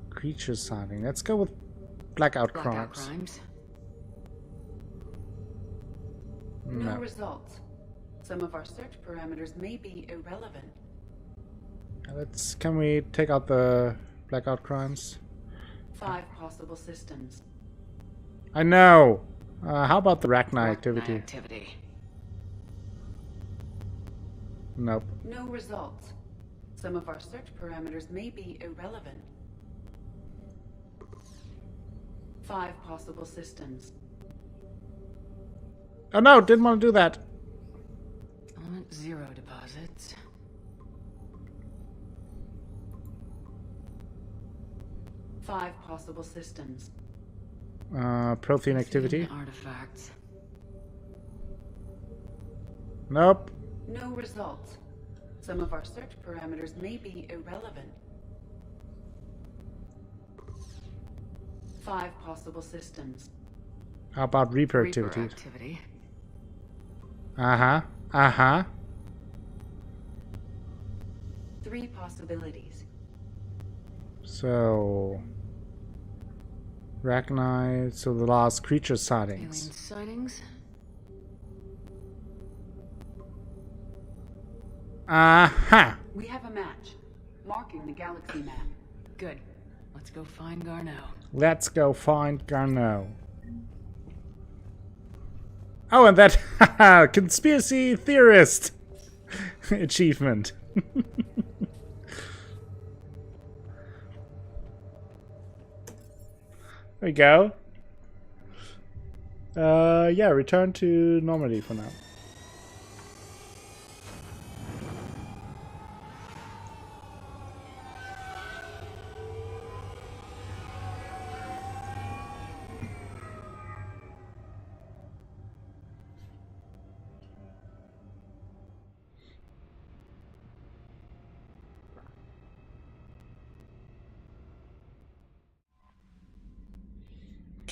Speaker 1: creature sighting. Let's go with blackout crimes.
Speaker 14: No results. Some of our search parameters may be irrelevant.
Speaker 1: Can we take out the blackout crimes?
Speaker 14: 5 possible systems.
Speaker 1: I know. How about the Rannoch activity? Nope.
Speaker 14: No results. Some of our search parameters may be irrelevant. 5 possible systems.
Speaker 1: Oh no, didn't want to do that.
Speaker 19: Element 0 deposits.
Speaker 14: Five possible systems.
Speaker 1: Protein activity.
Speaker 19: Artifacts.
Speaker 1: Nope.
Speaker 14: No results. Some of our search parameters may be irrelevant. 5 possible systems.
Speaker 1: How about Reaper activity?
Speaker 19: Activity.
Speaker 1: Uh-huh. Uh-huh.
Speaker 14: 3 possibilities.
Speaker 1: So... Rannoch, so the last creature sightings.
Speaker 19: Alien sightings?
Speaker 1: Uh-huh.
Speaker 14: We have a match. Marking the galaxy map.
Speaker 19: Good. Let's go find Garneau.
Speaker 1: Let's go find Garneau. Oh, and that conspiracy theorist achievement. There we go. Yeah, return to Normandy for now.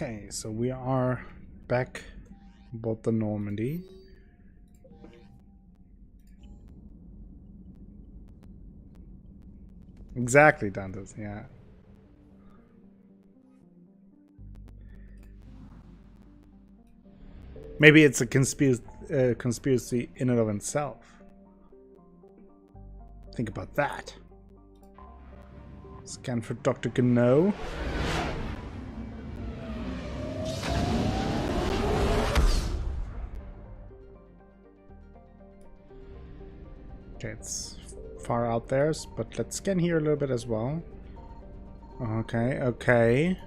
Speaker 1: Okay, so we are back aboard the Normandy. Exactly, Dantes, yeah. Maybe it's a conspiracy in and of itself. Think about that. Scan for Dr. Gano. Okay, it's far out there, but let's scan here a little bit as well. Okay, okay.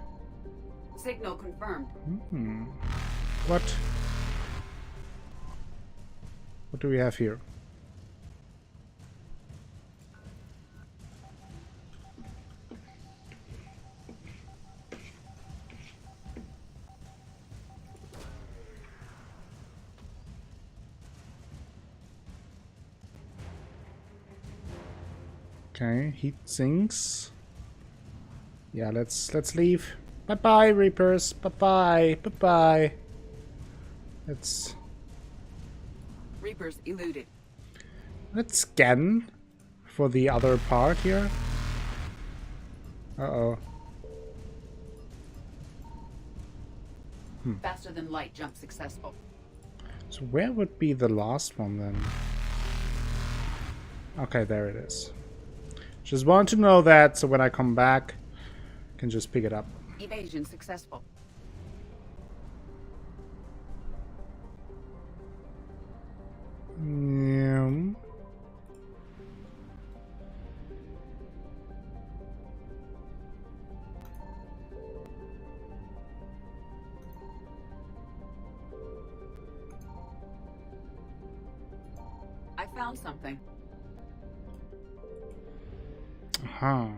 Speaker 14: Signal confirmed.
Speaker 1: What? What do we have here? Okay, heat sinks. Yeah, let's leave. Bye bye, Reapers. Bye bye. Bye bye. Let's
Speaker 14: Reapers eluded.
Speaker 1: let's scan for the other part here. Uh-oh.
Speaker 14: Faster than light jump successful.
Speaker 1: So where would be the last one then? Okay, there it is. Just want to know that so when I come back, I can just pick it up.
Speaker 14: Evasion successful.
Speaker 1: Yeah.
Speaker 14: I found something.
Speaker 1: Huh.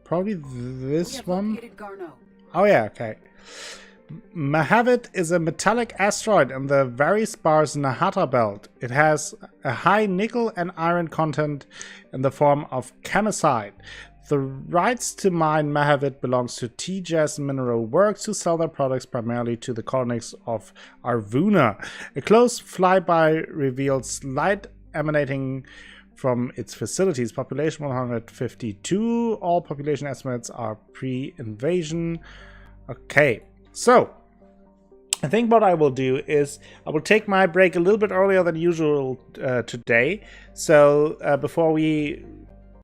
Speaker 1: Probably this
Speaker 14: We have
Speaker 1: one.
Speaker 14: located Garneau.
Speaker 1: Oh yeah, okay. Mahavit is a metallic asteroid in the very sparse Nahata belt. It has a high nickel and iron content in the form of chemisite. The rights to mine Mahavit belongs to TJS Mineral Works, who sell their products primarily to the colonies of Arvuna. A close flyby reveals light emanating from its facilities. Population 152. All population estimates are pre-invasion. Okay, so I think what I will do is I will take my break a little bit earlier than usual today. So before we